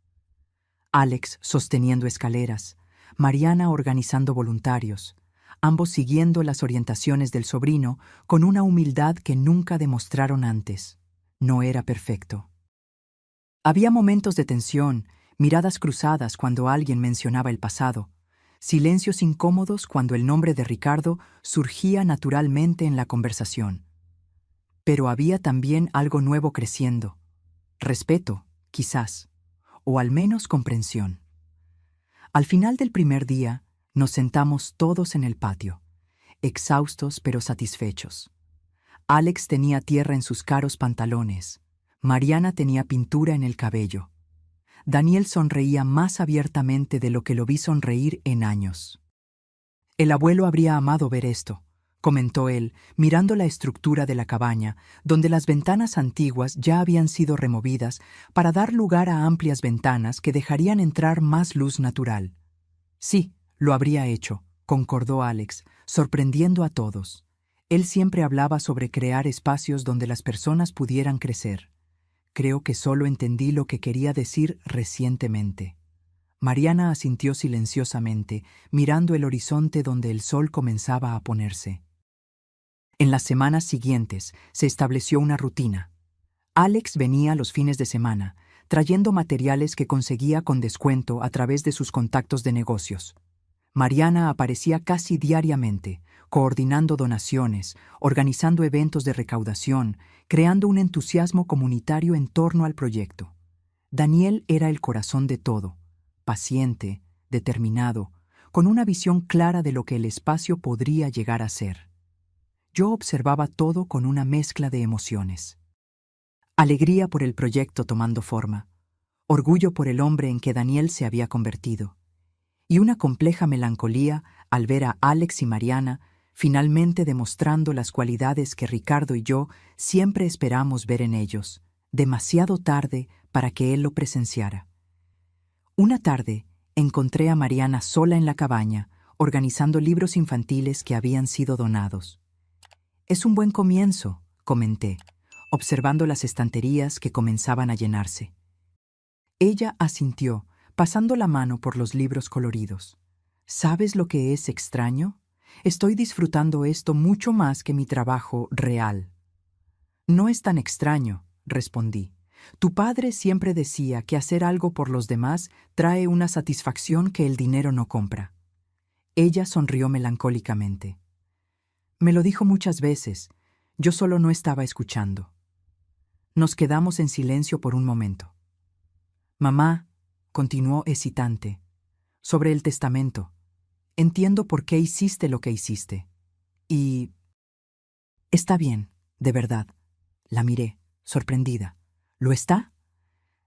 Alex sosteniendo escaleras, Mariana organizando voluntarios, ambos siguiendo las orientaciones del sobrino con una humildad que nunca demostraron antes. No era perfecto. Había momentos de tensión, miradas cruzadas cuando alguien mencionaba el pasado, silencios incómodos cuando el nombre de Ricardo surgía naturalmente en la conversación. Pero había también algo nuevo creciendo. Respeto, quizás, o al menos comprensión. Al final del primer día, nos sentamos todos en el patio, exhaustos pero satisfechos. Alex tenía tierra en sus caros pantalones. Mariana tenía pintura en el cabello. Daniel sonreía más abiertamente de lo que lo vi sonreír en años. El abuelo habría amado ver esto, comentó él, mirando la estructura de la cabaña, donde las ventanas antiguas ya habían sido removidas para dar lugar a amplias ventanas que dejarían entrar más luz natural. Sí, lo habría hecho, concordó Alex, sorprendiendo a todos. Él siempre hablaba sobre crear espacios donde las personas pudieran crecer. Creo que solo entendí lo que quería decir recientemente. Mariana asintió silenciosamente, mirando el horizonte donde el sol comenzaba a ponerse. En las semanas siguientes se estableció una rutina. Alex venía los fines de semana, trayendo materiales que conseguía con descuento a través de sus contactos de negocios. Mariana aparecía casi diariamente, coordinando donaciones, organizando eventos de recaudación, creando un entusiasmo comunitario en torno al proyecto. Daniel era el corazón de todo, paciente, determinado, con una visión clara de lo que el espacio podría llegar a ser. Yo observaba todo con una mezcla de emociones. Alegría por el proyecto tomando forma, orgullo por el hombre en que Daniel se había convertido, y una compleja melancolía al ver a Alex y Mariana finalmente demostrando las cualidades que Ricardo y yo siempre esperamos ver en ellos, demasiado tarde para que él lo presenciara. Una tarde encontré a Mariana sola en la cabaña, organizando libros infantiles que habían sido donados. Es un buen comienzo, comenté, observando las estanterías que comenzaban a llenarse. Ella asintió, pasando la mano por los libros coloridos. ¿Sabes lo que es extraño? Estoy disfrutando esto mucho más que mi trabajo real. No es tan extraño, respondí. Tu padre siempre decía que hacer algo por los demás trae una satisfacción que el dinero no compra. Ella sonrió melancólicamente. Me lo dijo muchas veces, yo solo no estaba escuchando. Nos quedamos en silencio por un momento. Mamá, continuó hesitante, sobre el testamento. Entiendo por qué hiciste lo que hiciste. Y... Está bien, de verdad. La miré, sorprendida. ¿Lo está?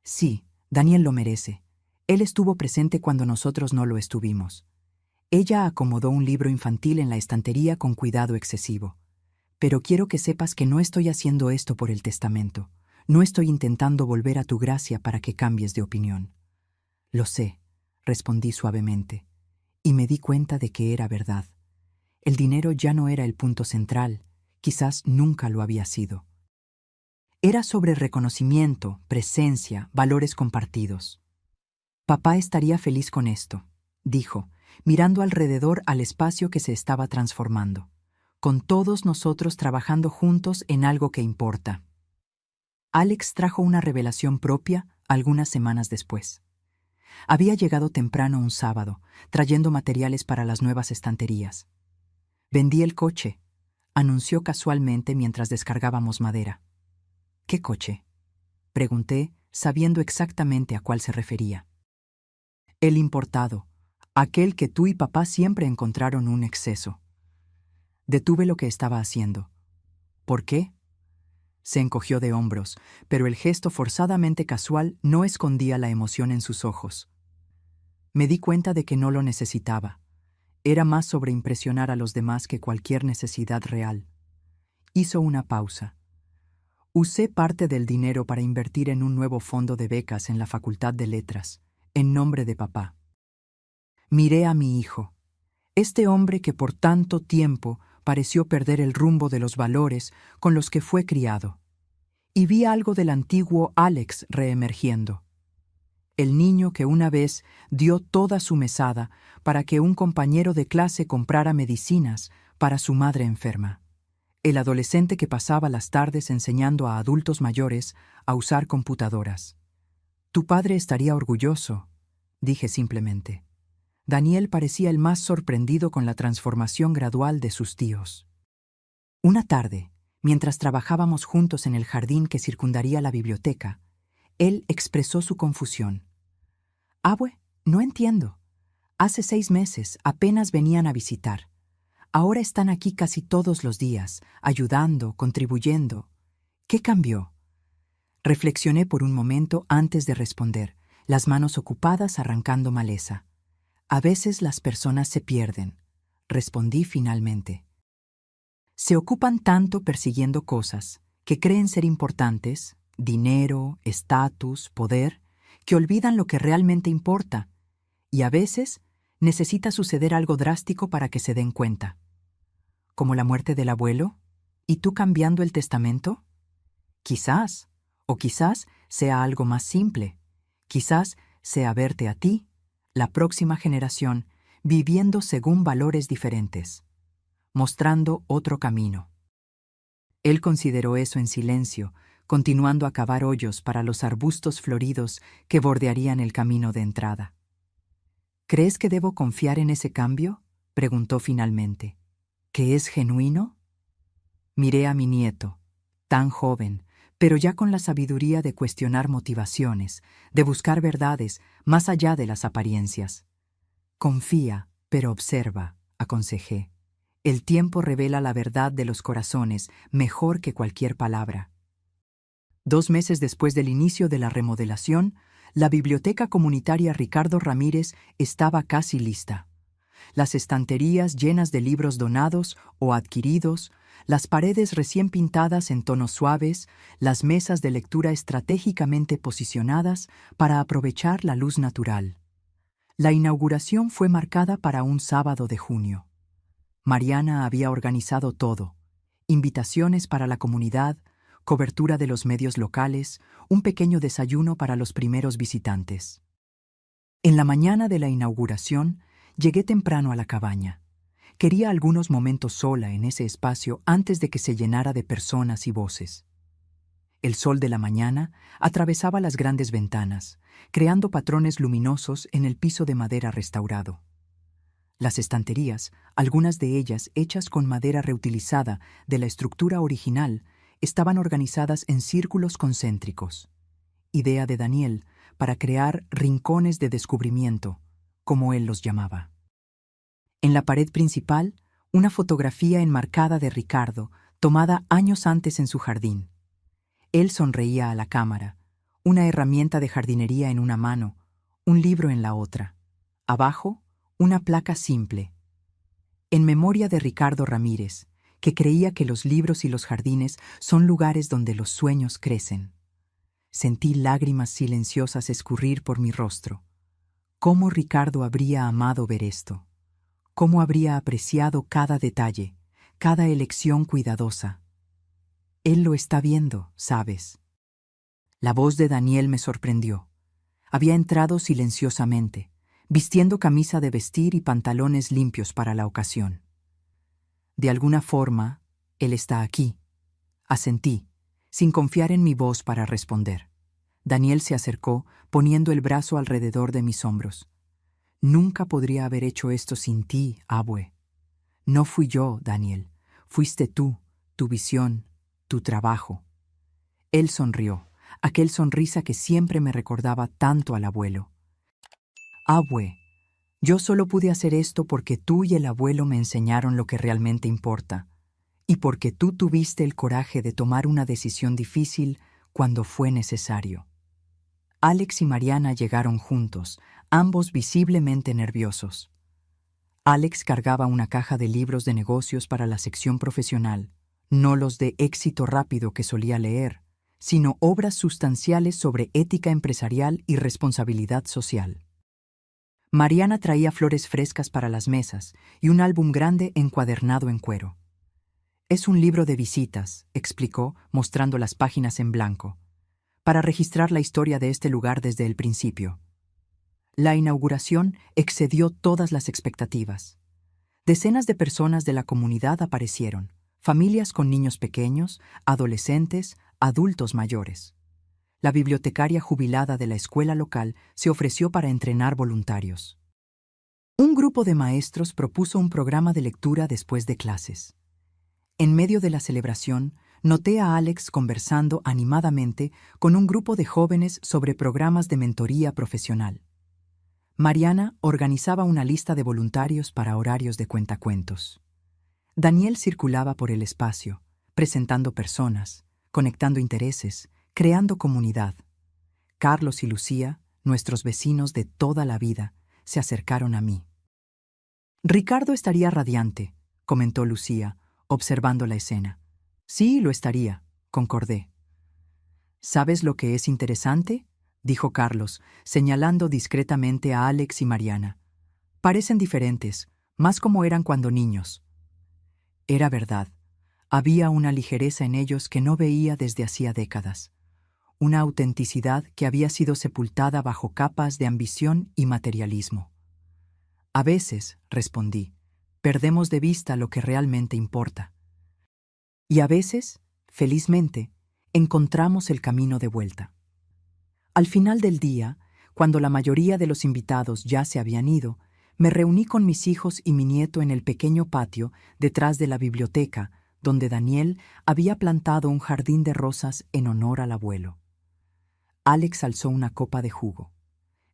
Sí, Daniel lo merece. Él estuvo presente cuando nosotros no lo estuvimos. Ella acomodó un libro infantil en la estantería con cuidado excesivo. Pero quiero que sepas que no estoy haciendo esto por el testamento. No estoy intentando volver a tu gracia para que cambies de opinión. Lo sé, respondí suavemente, y me di cuenta de que era verdad. El dinero ya no era el punto central, quizás nunca lo había sido. Era sobre reconocimiento, presencia, valores compartidos. Papá estaría feliz con esto, dijo, mirando alrededor al espacio que se estaba transformando, con todos nosotros trabajando juntos en algo que importa. Alex trajo una revelación propia algunas semanas después. Había llegado temprano un sábado, trayendo materiales para las nuevas estanterías. Vendí el coche, anunció casualmente mientras descargábamos madera. ¿Qué coche?, pregunté, sabiendo exactamente a cuál se refería. El importado, aquel que tú y papá siempre encontraron un exceso. Detuve lo que estaba haciendo. ¿Por qué? Se encogió de hombros, pero el gesto forzadamente casual no escondía la emoción en sus ojos. Me di cuenta de que no lo necesitaba. Era más sobre impresionar a los demás que cualquier necesidad real. Hizo una pausa. Usé parte del dinero para invertir en un nuevo fondo de becas en la Facultad de Letras, en nombre de papá. Miré a mi hijo, este hombre que por tanto tiempo pareció perder el rumbo de los valores con los que fue criado, y vi algo del antiguo Alex reemergiendo. El niño que una vez dio toda su mesada para que un compañero de clase comprara medicinas para su madre enferma. El adolescente que pasaba las tardes enseñando a adultos mayores a usar computadoras. Tu padre estaría orgulloso, dije simplemente. Daniel parecía el más sorprendido con la transformación gradual de sus tíos. Una tarde, mientras trabajábamos juntos en el jardín que circundaría la biblioteca, él expresó su confusión. Abue, no entiendo. Hace 6 meses apenas venían a visitar. Ahora están aquí casi todos los días, ayudando, contribuyendo. ¿Qué cambió? Reflexioné por un momento antes de responder, las manos ocupadas arrancando maleza. A veces las personas se pierden, respondí finalmente. Se ocupan tanto persiguiendo cosas que creen ser importantes, dinero, estatus, poder, que olvidan lo que realmente importa, y a veces necesita suceder algo drástico para que se den cuenta. ¿Como la muerte del abuelo? ¿Y tú cambiando el testamento? Quizás, o quizás sea algo más simple. Quizás sea verte a ti, la próxima generación, viviendo según valores diferentes, mostrando otro camino. Él consideró eso en silencio, continuando a cavar hoyos para los arbustos floridos que bordearían el camino de entrada. ¿Crees que debo confiar en ese cambio?, preguntó finalmente. ¿Que es genuino? Miré a mi nieto, tan joven, pero ya con la sabiduría de cuestionar motivaciones, de buscar verdades más allá de las apariencias. Confía, pero observa, aconsejé. El tiempo revela la verdad de los corazones mejor que cualquier palabra. 2 meses después del inicio de la remodelación, la biblioteca comunitaria Ricardo Ramírez estaba casi lista. Las estanterías llenas de libros donados o adquiridos, las paredes recién pintadas en tonos suaves, las mesas de lectura estratégicamente posicionadas para aprovechar la luz natural. La inauguración fue marcada para un sábado de junio. Mariana había organizado todo: invitaciones para la comunidad, cobertura de los medios locales, un pequeño desayuno para los primeros visitantes. En la mañana de la inauguración, llegué temprano a la cabaña. Quería algunos momentos sola en ese espacio antes de que se llenara de personas y voces. El sol de la mañana atravesaba las grandes ventanas, creando patrones luminosos en el piso de madera restaurado. Las estanterías, algunas de ellas hechas con madera reutilizada de la estructura original, estaban organizadas en círculos concéntricos. Idea de Daniel para crear rincones de descubrimiento, como él los llamaba. En la pared principal, una fotografía enmarcada de Ricardo, tomada años antes en su jardín. Él sonreía a la cámara, una herramienta de jardinería en una mano, un libro en la otra. Abajo, una placa simple. En memoria de Ricardo Ramírez, que creía que los libros y los jardines son lugares donde los sueños crecen. Sentí lágrimas silenciosas escurrir por mi rostro. ¿Cómo Ricardo habría amado ver esto? ¿Cómo habría apreciado cada detalle, cada elección cuidadosa? Él lo está viendo, ¿sabes? La voz de Daniel me sorprendió. Había entrado silenciosamente, vistiendo camisa de vestir y pantalones limpios para la ocasión. De alguna forma, él está aquí. Asentí, sin confiar en mi voz para responder. Daniel se acercó, poniendo el brazo alrededor de mis hombros. Nunca podría haber hecho esto sin ti, abue. No fui yo, Daniel. Fuiste tú, tu visión, tu trabajo. Él sonrió, aquel sonrisa que siempre me recordaba tanto al abuelo. Abue, yo solo pude hacer esto porque tú y el abuelo me enseñaron lo que realmente importa, y porque tú tuviste el coraje de tomar una decisión difícil cuando fue necesario. Alex y Mariana llegaron juntos, ambos visiblemente nerviosos. Alex cargaba una caja de libros de negocios para la sección profesional, no los de éxito rápido que solía leer, sino obras sustanciales sobre ética empresarial y responsabilidad social. Mariana traía flores frescas para las mesas y un álbum grande encuadernado en cuero. Es un libro de visitas, explicó, mostrando las páginas en blanco, para registrar la historia de este lugar desde el principio. La inauguración excedió todas las expectativas. Decenas de personas de la comunidad aparecieron, familias con niños pequeños, adolescentes, adultos mayores. La bibliotecaria jubilada de la escuela local se ofreció para entrenar voluntarios. Un grupo de maestros propuso un programa de lectura después de clases. En medio de la celebración, noté a Alex conversando animadamente con un grupo de jóvenes sobre programas de mentoría profesional. Mariana organizaba una lista de voluntarios para horarios de cuentacuentos. Daniel circulaba por el espacio, presentando personas, conectando intereses, creando comunidad. Carlos y Lucía, nuestros vecinos de toda la vida, se acercaron a mí. Ricardo estaría radiante, comentó Lucía, observando la escena. Sí, lo estaría, concordé. ¿Sabes lo que es interesante?, dijo Carlos, señalando discretamente a Alex y Mariana. Parecen diferentes, más como eran cuando niños. Era verdad. Había una ligereza en ellos que no veía desde hacía décadas. Una autenticidad que había sido sepultada bajo capas de ambición y materialismo. A veces, respondí, perdemos de vista lo que realmente importa. Y a veces, felizmente, encontramos el camino de vuelta. Al final del día, cuando la mayoría de los invitados ya se habían ido, me reuní con mis hijos y mi nieto en el pequeño patio detrás de la biblioteca, donde Daniel había plantado un jardín de rosas en honor al abuelo. Alex alzó una copa de jugo.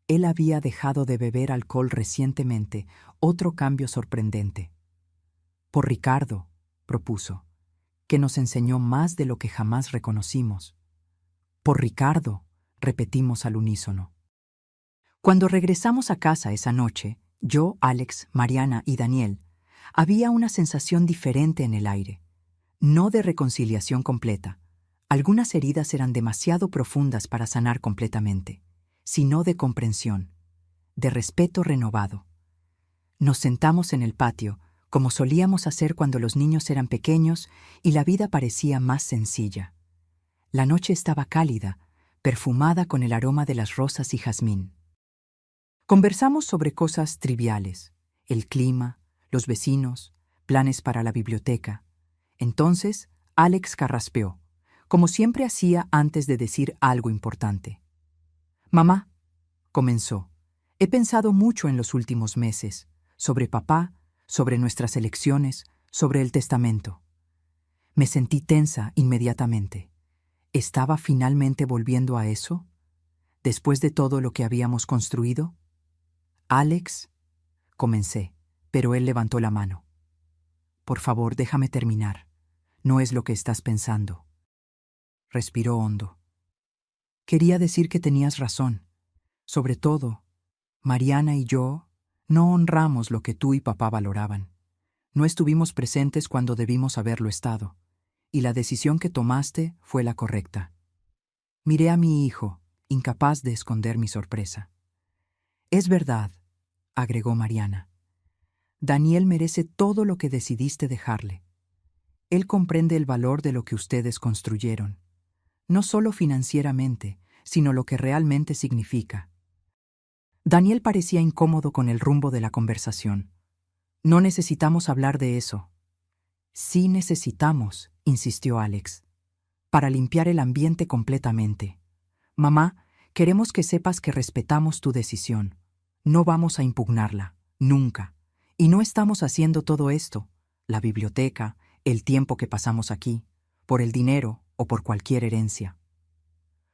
Él había dejado de beber alcohol recientemente, otro cambio sorprendente. Por Ricardo, propuso, que nos enseñó más de lo que jamás reconocimos. Por Ricardo, repetimos al unísono. Cuando regresamos a casa esa noche, yo, Alex, Mariana y Daniel, había una sensación diferente en el aire. No de reconciliación completa. Algunas heridas eran demasiado profundas para sanar completamente, sino de comprensión, de respeto renovado. Nos sentamos en el patio, como solíamos hacer cuando los niños eran pequeños y la vida parecía más sencilla. La noche estaba cálida, perfumada con el aroma de las rosas y jazmín. Conversamos sobre cosas triviales, el clima, los vecinos, planes para la biblioteca. Entonces, Alex carraspeó, como siempre hacía antes de decir algo importante. «Mamá», comenzó, «he pensado mucho en los últimos meses, sobre papá, sobre nuestras elecciones, sobre el testamento». Me sentí tensa inmediatamente. ¿Estaba finalmente volviendo a eso? después de todo lo que habíamos construido? Alex, comencé, pero él levantó la mano. Por favor, déjame terminar. No es lo que estás pensando. Respiró hondo. Quería decir que tenías razón. Sobre todo, Mariana y yo no honramos lo que tú y papá valoraban. No estuvimos presentes cuando debimos haberlo estado, y la decisión que tomaste fue la correcta. Miré a mi hijo, incapaz de esconder mi sorpresa. Es verdad, agregó Mariana. Daniel merece todo lo que decidiste dejarle. Él comprende el valor de lo que ustedes construyeron, no solo financieramente, sino lo que realmente significa. Daniel parecía incómodo con el rumbo de la conversación. No necesitamos hablar de eso. Sí necesitamos, insistió Alex, para limpiar el ambiente completamente. Mamá, queremos que sepas que respetamos tu decisión. No vamos a impugnarla, nunca. Y no estamos haciendo todo esto, la biblioteca, el tiempo que pasamos aquí, por el dinero o por cualquier herencia.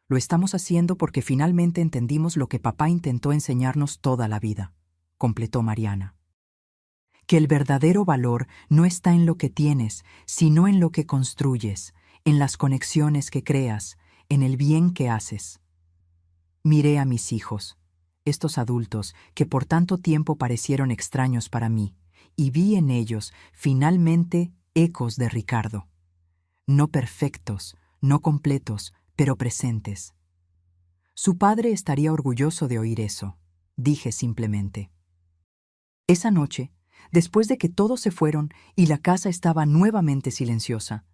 Lo estamos haciendo porque finalmente entendimos lo que papá intentó enseñarnos toda la vida, completó Mariana. Que el verdadero valor no está en lo que tienes, sino en lo que construyes, en las conexiones que creas, en el bien que haces. Miré a mis hijos, estos adultos que por tanto tiempo parecieron extraños para mí, y vi en ellos, finalmente, ecos de Ricardo. No perfectos, no completos, pero presentes. Su padre estaría orgulloso de oír eso, dije simplemente. Esa noche, después de que todos se fueron y la casa estaba nuevamente silenciosa,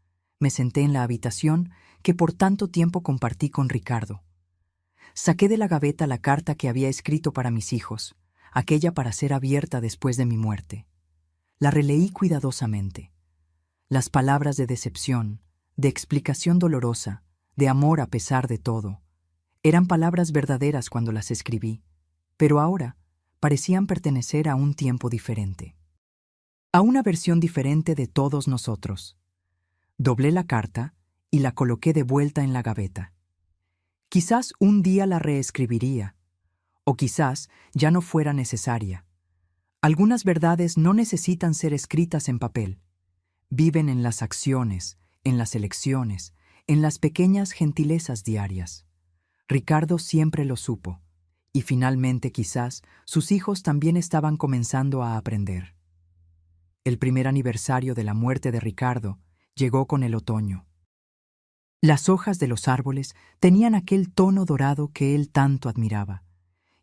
me senté en la habitación que por tanto tiempo compartí con Ricardo. Saqué de la gaveta la carta que había escrito para mis hijos, aquella para ser abierta después de mi muerte. La releí cuidadosamente. Las palabras de decepción, de explicación dolorosa, de amor a pesar de todo, eran palabras verdaderas cuando las escribí, pero ahora parecían pertenecer a un tiempo diferente. A una versión diferente de todos nosotros. Doblé la carta y la coloqué de vuelta en la gaveta. Quizás un día la reescribiría, o quizás ya no fuera necesaria. Algunas verdades no necesitan ser escritas en papel. Viven en las acciones, en las elecciones, en las pequeñas gentilezas diarias. Ricardo siempre lo supo, y finalmente quizás sus hijos también estaban comenzando a aprender. El primer aniversario de la muerte de Ricardo llegó con el otoño. Las hojas de los árboles tenían aquel tono dorado que él tanto admiraba,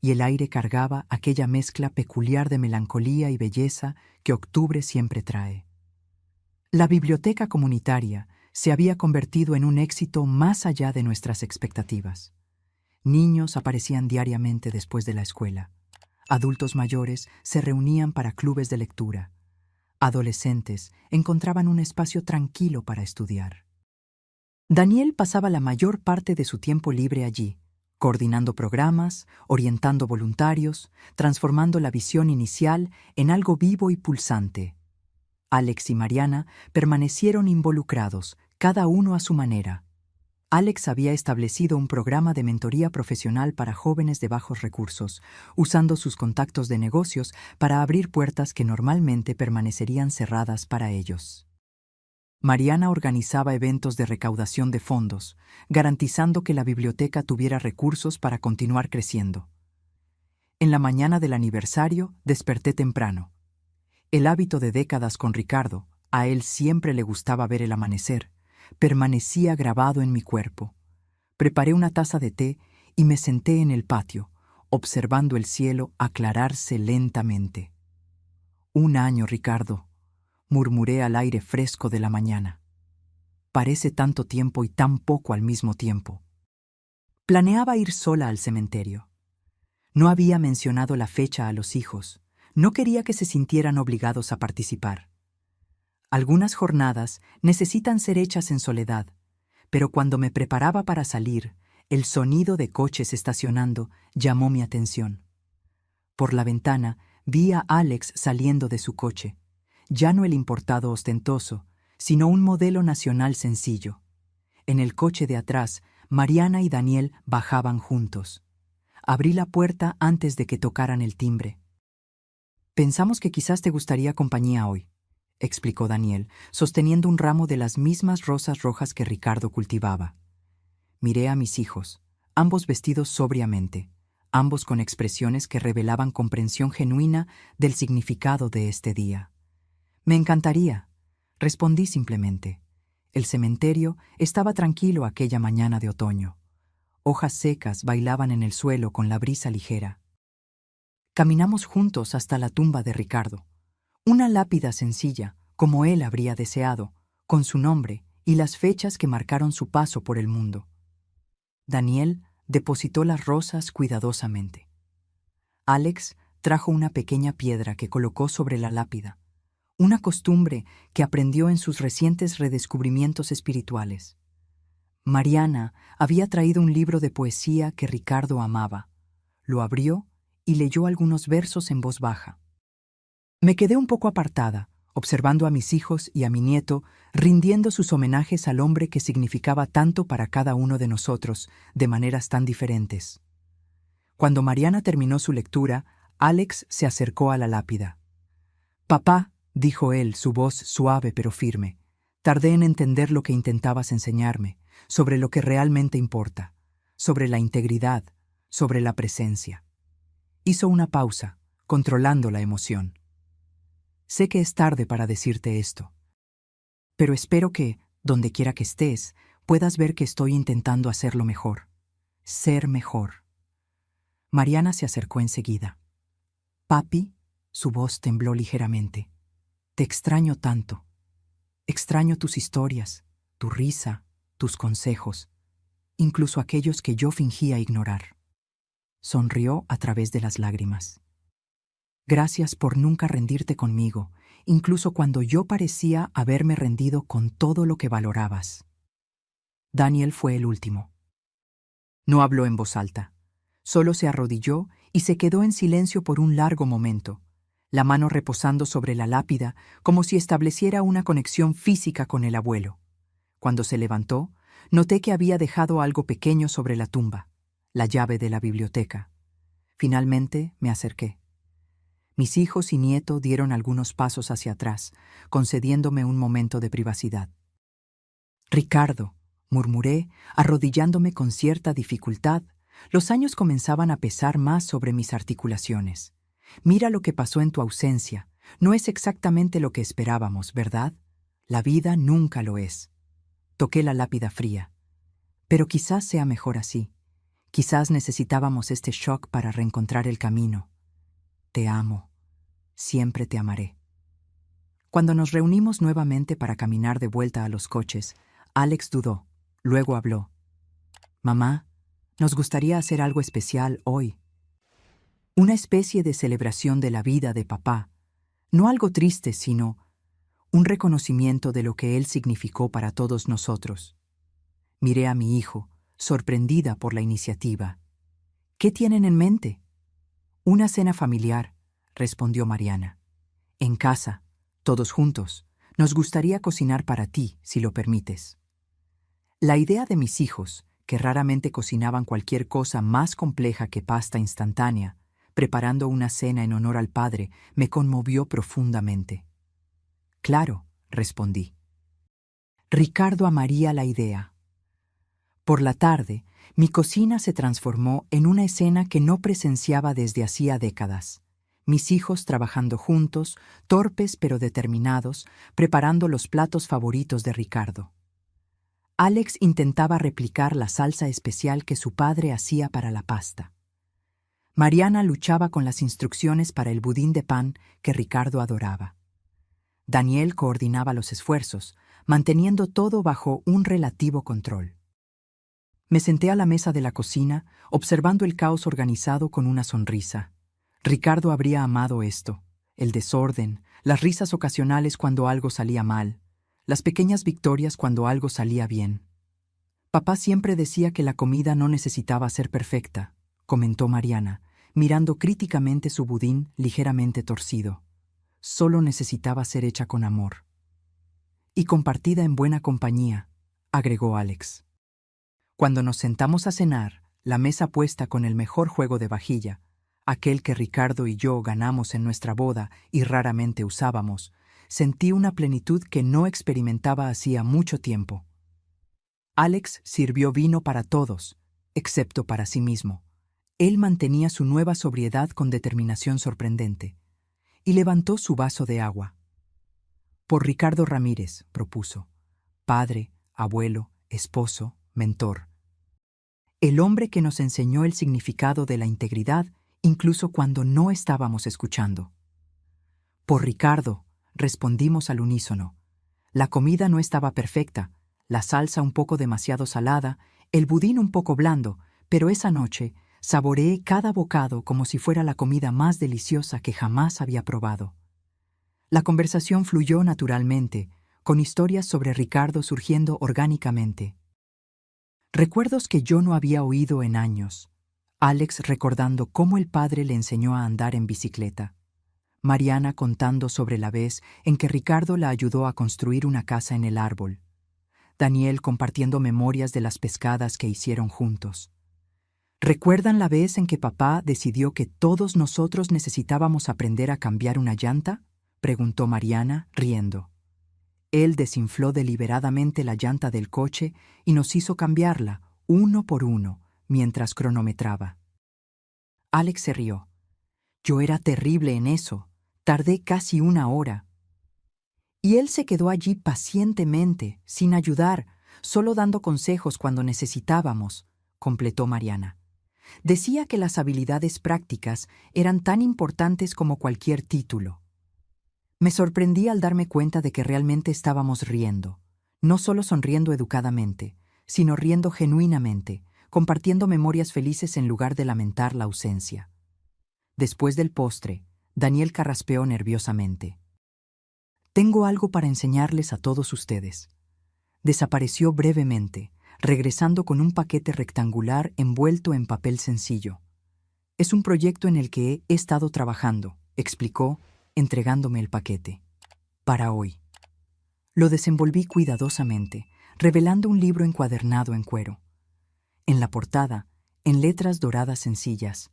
y el aire cargaba aquella mezcla peculiar de melancolía y belleza que octubre siempre trae. La biblioteca comunitaria se había convertido en un éxito más allá de nuestras expectativas. Niños aparecían diariamente después de la escuela. Adultos mayores se reunían para clubes de lectura. Adolescentes encontraban un espacio tranquilo para estudiar. Daniel pasaba la mayor parte de su tiempo libre allí, coordinando programas, orientando voluntarios, transformando la visión inicial en algo vivo y pulsante. Alex y Mariana permanecieron involucrados, cada uno a su manera. Alex había establecido un programa de mentoría profesional para jóvenes de bajos recursos, usando sus contactos de negocios para abrir puertas que normalmente permanecerían cerradas para ellos. Mariana organizaba eventos de recaudación de fondos, garantizando que la biblioteca tuviera recursos para continuar creciendo. En la mañana del aniversario desperté temprano. El hábito de décadas con Ricardo, a él siempre le gustaba ver el amanecer, permanecía grabado en mi cuerpo. Preparé una taza de té y me senté en el patio, observando el cielo aclararse lentamente. «Un año, Ricardo», murmuré al aire fresco de la mañana. Parece tanto tiempo y tan poco al mismo tiempo. Planeaba ir sola al cementerio. No había mencionado la fecha a los hijos. No quería que se sintieran obligados a participar. Algunas jornadas necesitan ser hechas en soledad, pero cuando me preparaba para salir, el sonido de coches estacionando llamó mi atención. Por la ventana vi a Alex saliendo de su coche. Ya no el importado ostentoso, sino un modelo nacional sencillo. En el coche de atrás, Mariana y Daniel bajaban juntos. Abrí la puerta antes de que tocaran el timbre. Pensamos que quizás te gustaría compañía hoy, explicó Daniel, sosteniendo un ramo de las mismas rosas rojas que Ricardo cultivaba. Miré a mis hijos, ambos vestidos sobriamente, ambos con expresiones que revelaban comprensión genuina del significado de este día. Me encantaría, respondí simplemente. El cementerio estaba tranquilo aquella mañana de otoño. Hojas secas bailaban en el suelo con la brisa ligera. Caminamos juntos hasta la tumba de Ricardo. Una lápida sencilla, como él habría deseado, con su nombre y las fechas que marcaron su paso por el mundo. Daniel depositó las rosas cuidadosamente. Alex trajo una pequeña piedra que colocó sobre la lápida, una costumbre que aprendió en sus recientes redescubrimientos espirituales. Mariana había traído un libro de poesía que Ricardo amaba. Lo abrió y leyó algunos versos en voz baja. Me quedé un poco apartada, observando a mis hijos y a mi nieto rindiendo sus homenajes al hombre que significaba tanto para cada uno de nosotros, de maneras tan diferentes. Cuando Mariana terminó su lectura, Alex se acercó a la lápida. «Papá», dijo él, su voz suave pero firme, «tardé en entender lo que intentabas enseñarme, sobre lo que realmente importa, sobre la integridad, sobre la presencia». Hizo una pausa, controlando la emoción. «Sé que es tarde para decirte esto, pero espero que, donde quiera que estés, puedas ver que estoy intentando hacerlo mejor, ser mejor». Mariana se acercó enseguida. «Papi», su voz tembló ligeramente, «te extraño tanto. Extraño tus historias, tu risa, tus consejos, incluso aquellos que yo fingía ignorar». Sonrió a través de las lágrimas. «Gracias por nunca rendirte conmigo, incluso cuando yo parecía haberme rendido con todo lo que valorabas». Daniel fue el último. No habló en voz alta. Solo se arrodilló y se quedó en silencio por un largo momento, la mano reposando sobre la lápida como si estableciera una conexión física con el abuelo. Cuando se levantó, noté que había dejado algo pequeño sobre la tumba, la llave de la biblioteca. Finalmente me acerqué. Mis hijos y nieto dieron algunos pasos hacia atrás, concediéndome un momento de privacidad. «Ricardo», murmuré, arrodillándome con cierta dificultad. Los años comenzaban a pesar más sobre mis articulaciones. «Mira lo que pasó en tu ausencia. No es exactamente lo que esperábamos, ¿verdad? La vida nunca lo es». Toqué la lápida fría. «Pero quizás sea mejor así. Quizás necesitábamos este shock para reencontrar el camino. Te amo. Siempre te amaré». Cuando nos reunimos nuevamente para caminar de vuelta a los coches, Alex dudó. Luego habló. «Mamá, nos gustaría hacer algo especial hoy. Una especie de celebración de la vida de papá. No algo triste, sino un reconocimiento de lo que él significó para todos nosotros». Miré a mi hijo, sorprendida por la iniciativa. «¿Qué tienen en mente?» «Una cena familiar», respondió Mariana. «En casa, todos juntos. Nos gustaría cocinar para ti, si lo permites». La idea de mis hijos, que raramente cocinaban cualquier cosa más compleja que pasta instantánea, preparando una cena en honor al padre, me conmovió profundamente. «Claro», respondí. Ricardo amaría la idea. Por la tarde, mi cocina se transformó en una escena que no presenciaba desde hacía décadas. Mis hijos trabajando juntos, torpes pero determinados, preparando los platos favoritos de Ricardo. Alex intentaba replicar la salsa especial que su padre hacía para la pasta. Mariana luchaba con las instrucciones para el budín de pan que Ricardo adoraba. Daniel coordinaba los esfuerzos, manteniendo todo bajo un relativo control. Me senté a la mesa de la cocina, observando el caos organizado con una sonrisa. Ricardo habría amado esto: el desorden, las risas ocasionales cuando algo salía mal, las pequeñas victorias cuando algo salía bien. «Papá siempre decía que la comida no necesitaba ser perfecta», comentó Mariana, mirando críticamente su budín ligeramente torcido. «Solo necesitaba ser hecha con amor». «Y compartida en buena compañía», agregó Alex. Cuando nos sentamos a cenar, la mesa puesta con el mejor juego de vajilla, aquel que Ricardo y yo ganamos en nuestra boda y raramente usábamos, sentí una plenitud que no experimentaba hacía mucho tiempo. Alex sirvió vino para todos, excepto para sí mismo. Él mantenía su nueva sobriedad con determinación sorprendente, y levantó su vaso de agua. Por Ricardo Ramírez, propuso, padre, abuelo, esposo, mentor. El hombre que nos enseñó el significado de la integridad incluso cuando no estábamos escuchando. Por Ricardo, respondimos al unísono. La comida no estaba perfecta, la salsa un poco demasiado salada, el budín un poco blando, pero esa noche saboreé cada bocado como si fuera la comida más deliciosa que jamás había probado. La conversación fluyó naturalmente, con historias sobre Ricardo surgiendo orgánicamente. Recuerdos que yo no había oído en años. Alex recordando cómo el padre le enseñó a andar en bicicleta. Mariana contando sobre la vez en que Ricardo la ayudó a construir una casa en el árbol. Daniel compartiendo memorias de las pescadas que hicieron juntos. ¿Recuerdan la vez en que papá decidió que todos nosotros necesitábamos aprender a cambiar una llanta? Preguntó Mariana, riendo. Él desinfló deliberadamente la llanta del coche y nos hizo cambiarla, uno por uno, mientras cronometraba. Alex se rió. Yo era terrible en eso. Tardé casi 1 hora. Y él se quedó allí pacientemente, sin ayudar, solo dando consejos cuando necesitábamos, completó Mariana. Decía que las habilidades prácticas eran tan importantes como cualquier título. Me sorprendí al darme cuenta de que realmente estábamos riendo, no solo sonriendo educadamente, sino riendo genuinamente, compartiendo memorias felices en lugar de lamentar la ausencia. Después del postre, Daniel carraspeó nerviosamente. Tengo algo para enseñarles a todos ustedes. Desapareció brevemente, regresando con un paquete rectangular envuelto en papel sencillo. Es un proyecto en el que he estado trabajando, explicó, entregándome el paquete. Para hoy. Lo desenvolví cuidadosamente, revelando un libro encuadernado en cuero. En la portada, en letras doradas sencillas,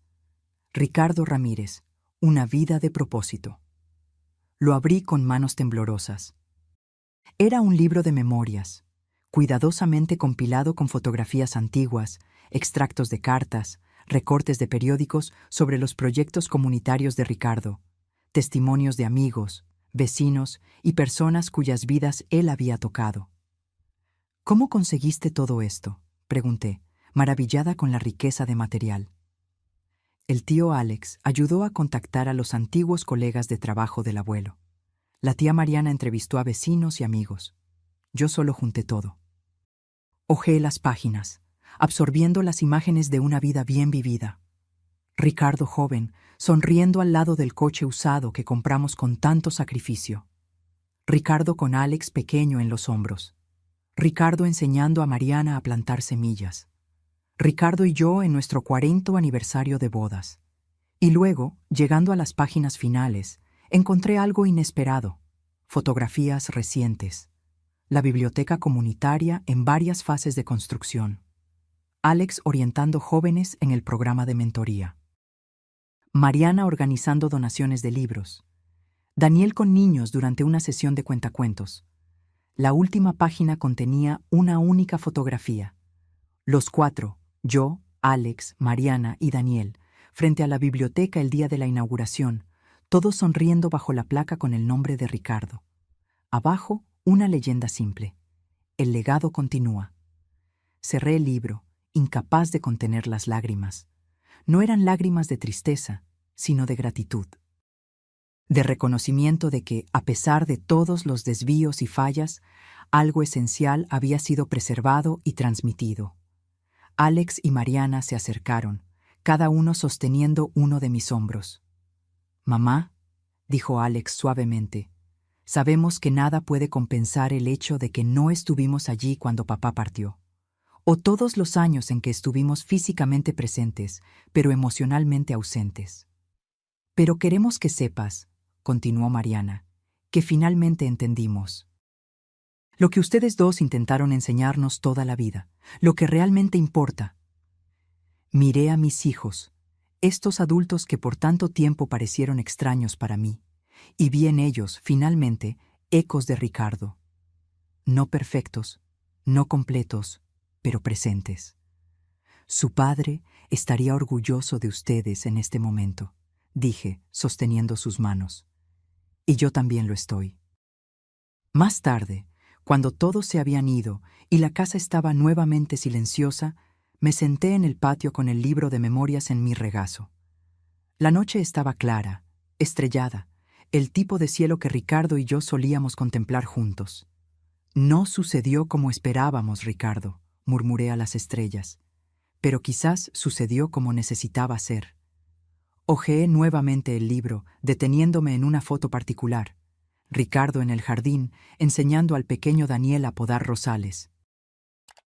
Ricardo Ramírez, una vida de propósito. Lo abrí con manos temblorosas. Era un libro de memorias, cuidadosamente compilado con fotografías antiguas, extractos de cartas, recortes de periódicos sobre los proyectos comunitarios de Ricardo, testimonios de amigos, vecinos y personas cuyas vidas él había tocado. ¿Cómo conseguiste todo esto?, pregunté, maravillada con la riqueza de material. El tío Alex ayudó a contactar a los antiguos colegas de trabajo del abuelo. La tía Mariana entrevistó a vecinos y amigos. Yo solo junté todo. Hojeé las páginas, absorbiendo las imágenes de una vida bien vivida. Ricardo joven, sonriendo al lado del coche usado que compramos con tanto sacrificio. Ricardo con Alex pequeño en los hombros. Ricardo enseñando a Mariana a plantar semillas. Ricardo y yo en nuestro 40º aniversario de bodas. Y luego, llegando a las páginas finales, encontré algo inesperado. Fotografías recientes. La biblioteca comunitaria en varias fases de construcción. Alex orientando jóvenes en el programa de mentoría. Mariana organizando donaciones de libros. Daniel con niños durante una sesión de cuentacuentos. La última página contenía una única fotografía. Los 4, yo, Alex, Mariana y Daniel, frente a la biblioteca el día de la inauguración, todos sonriendo bajo la placa con el nombre de Ricardo. Abajo, una leyenda simple. El legado continúa. Cerré el libro, incapaz de contener las lágrimas. No eran lágrimas de tristeza, sino de gratitud. De reconocimiento de que, a pesar de todos los desvíos y fallas, algo esencial había sido preservado y transmitido. Alex y Mariana se acercaron, cada uno sosteniendo uno de mis hombros. «Mamá», dijo Alex suavemente, «sabemos que nada puede compensar el hecho de que no estuvimos allí cuando papá partió, o todos los años en que estuvimos físicamente presentes, pero emocionalmente ausentes. Pero queremos que sepas», continuó Mariana, «que finalmente entendimos. Lo que ustedes dos intentaron enseñarnos toda la vida, lo que realmente importa. Miré a mis hijos, estos adultos que por tanto tiempo parecieron extraños para mí, y vi en ellos, finalmente, ecos de Ricardo. No perfectos, no completos, pero presentes. Su padre estaría orgulloso de ustedes en este momento, dije, sosteniendo sus manos. Y yo también lo estoy. Más tarde, cuando todos se habían ido y la casa estaba nuevamente silenciosa, me senté en el patio con el libro de memorias en mi regazo. La noche estaba clara, estrellada, el tipo de cielo que Ricardo y yo solíamos contemplar juntos. No sucedió como esperábamos, Ricardo, murmuré a las estrellas, pero quizás sucedió como necesitaba ser. Hojeé nuevamente el libro, deteniéndome en una foto particular. Ricardo en el jardín, enseñando al pequeño Daniel a podar rosales.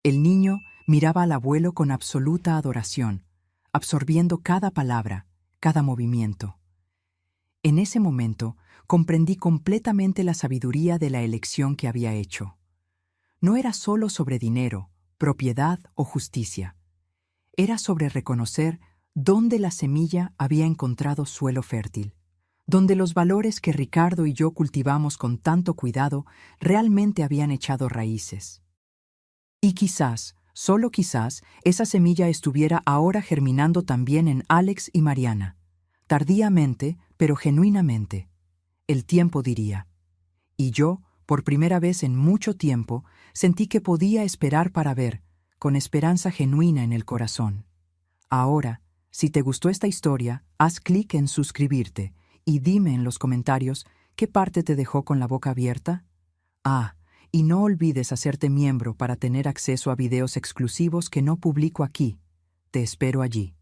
El niño miraba al abuelo con absoluta adoración, absorbiendo cada palabra, cada movimiento. En ese momento comprendí completamente la sabiduría de la elección que había hecho. No era solo sobre dinero, propiedad o justicia. Era sobre reconocer dónde la semilla había encontrado suelo fértil, donde los valores que Ricardo y yo cultivamos con tanto cuidado realmente habían echado raíces. Y quizás, solo quizás, esa semilla estuviera ahora germinando también en Alex y Mariana. Tardíamente, pero genuinamente. El tiempo diría. Y yo, por primera vez en mucho tiempo, sentí que podía esperar para ver, con esperanza genuina en el corazón. Ahora, si te gustó esta historia, haz clic en suscribirte y dime en los comentarios qué parte te dejó con la boca abierta. Y no olvides hacerte miembro para tener acceso a videos exclusivos que no publico aquí. Te espero allí.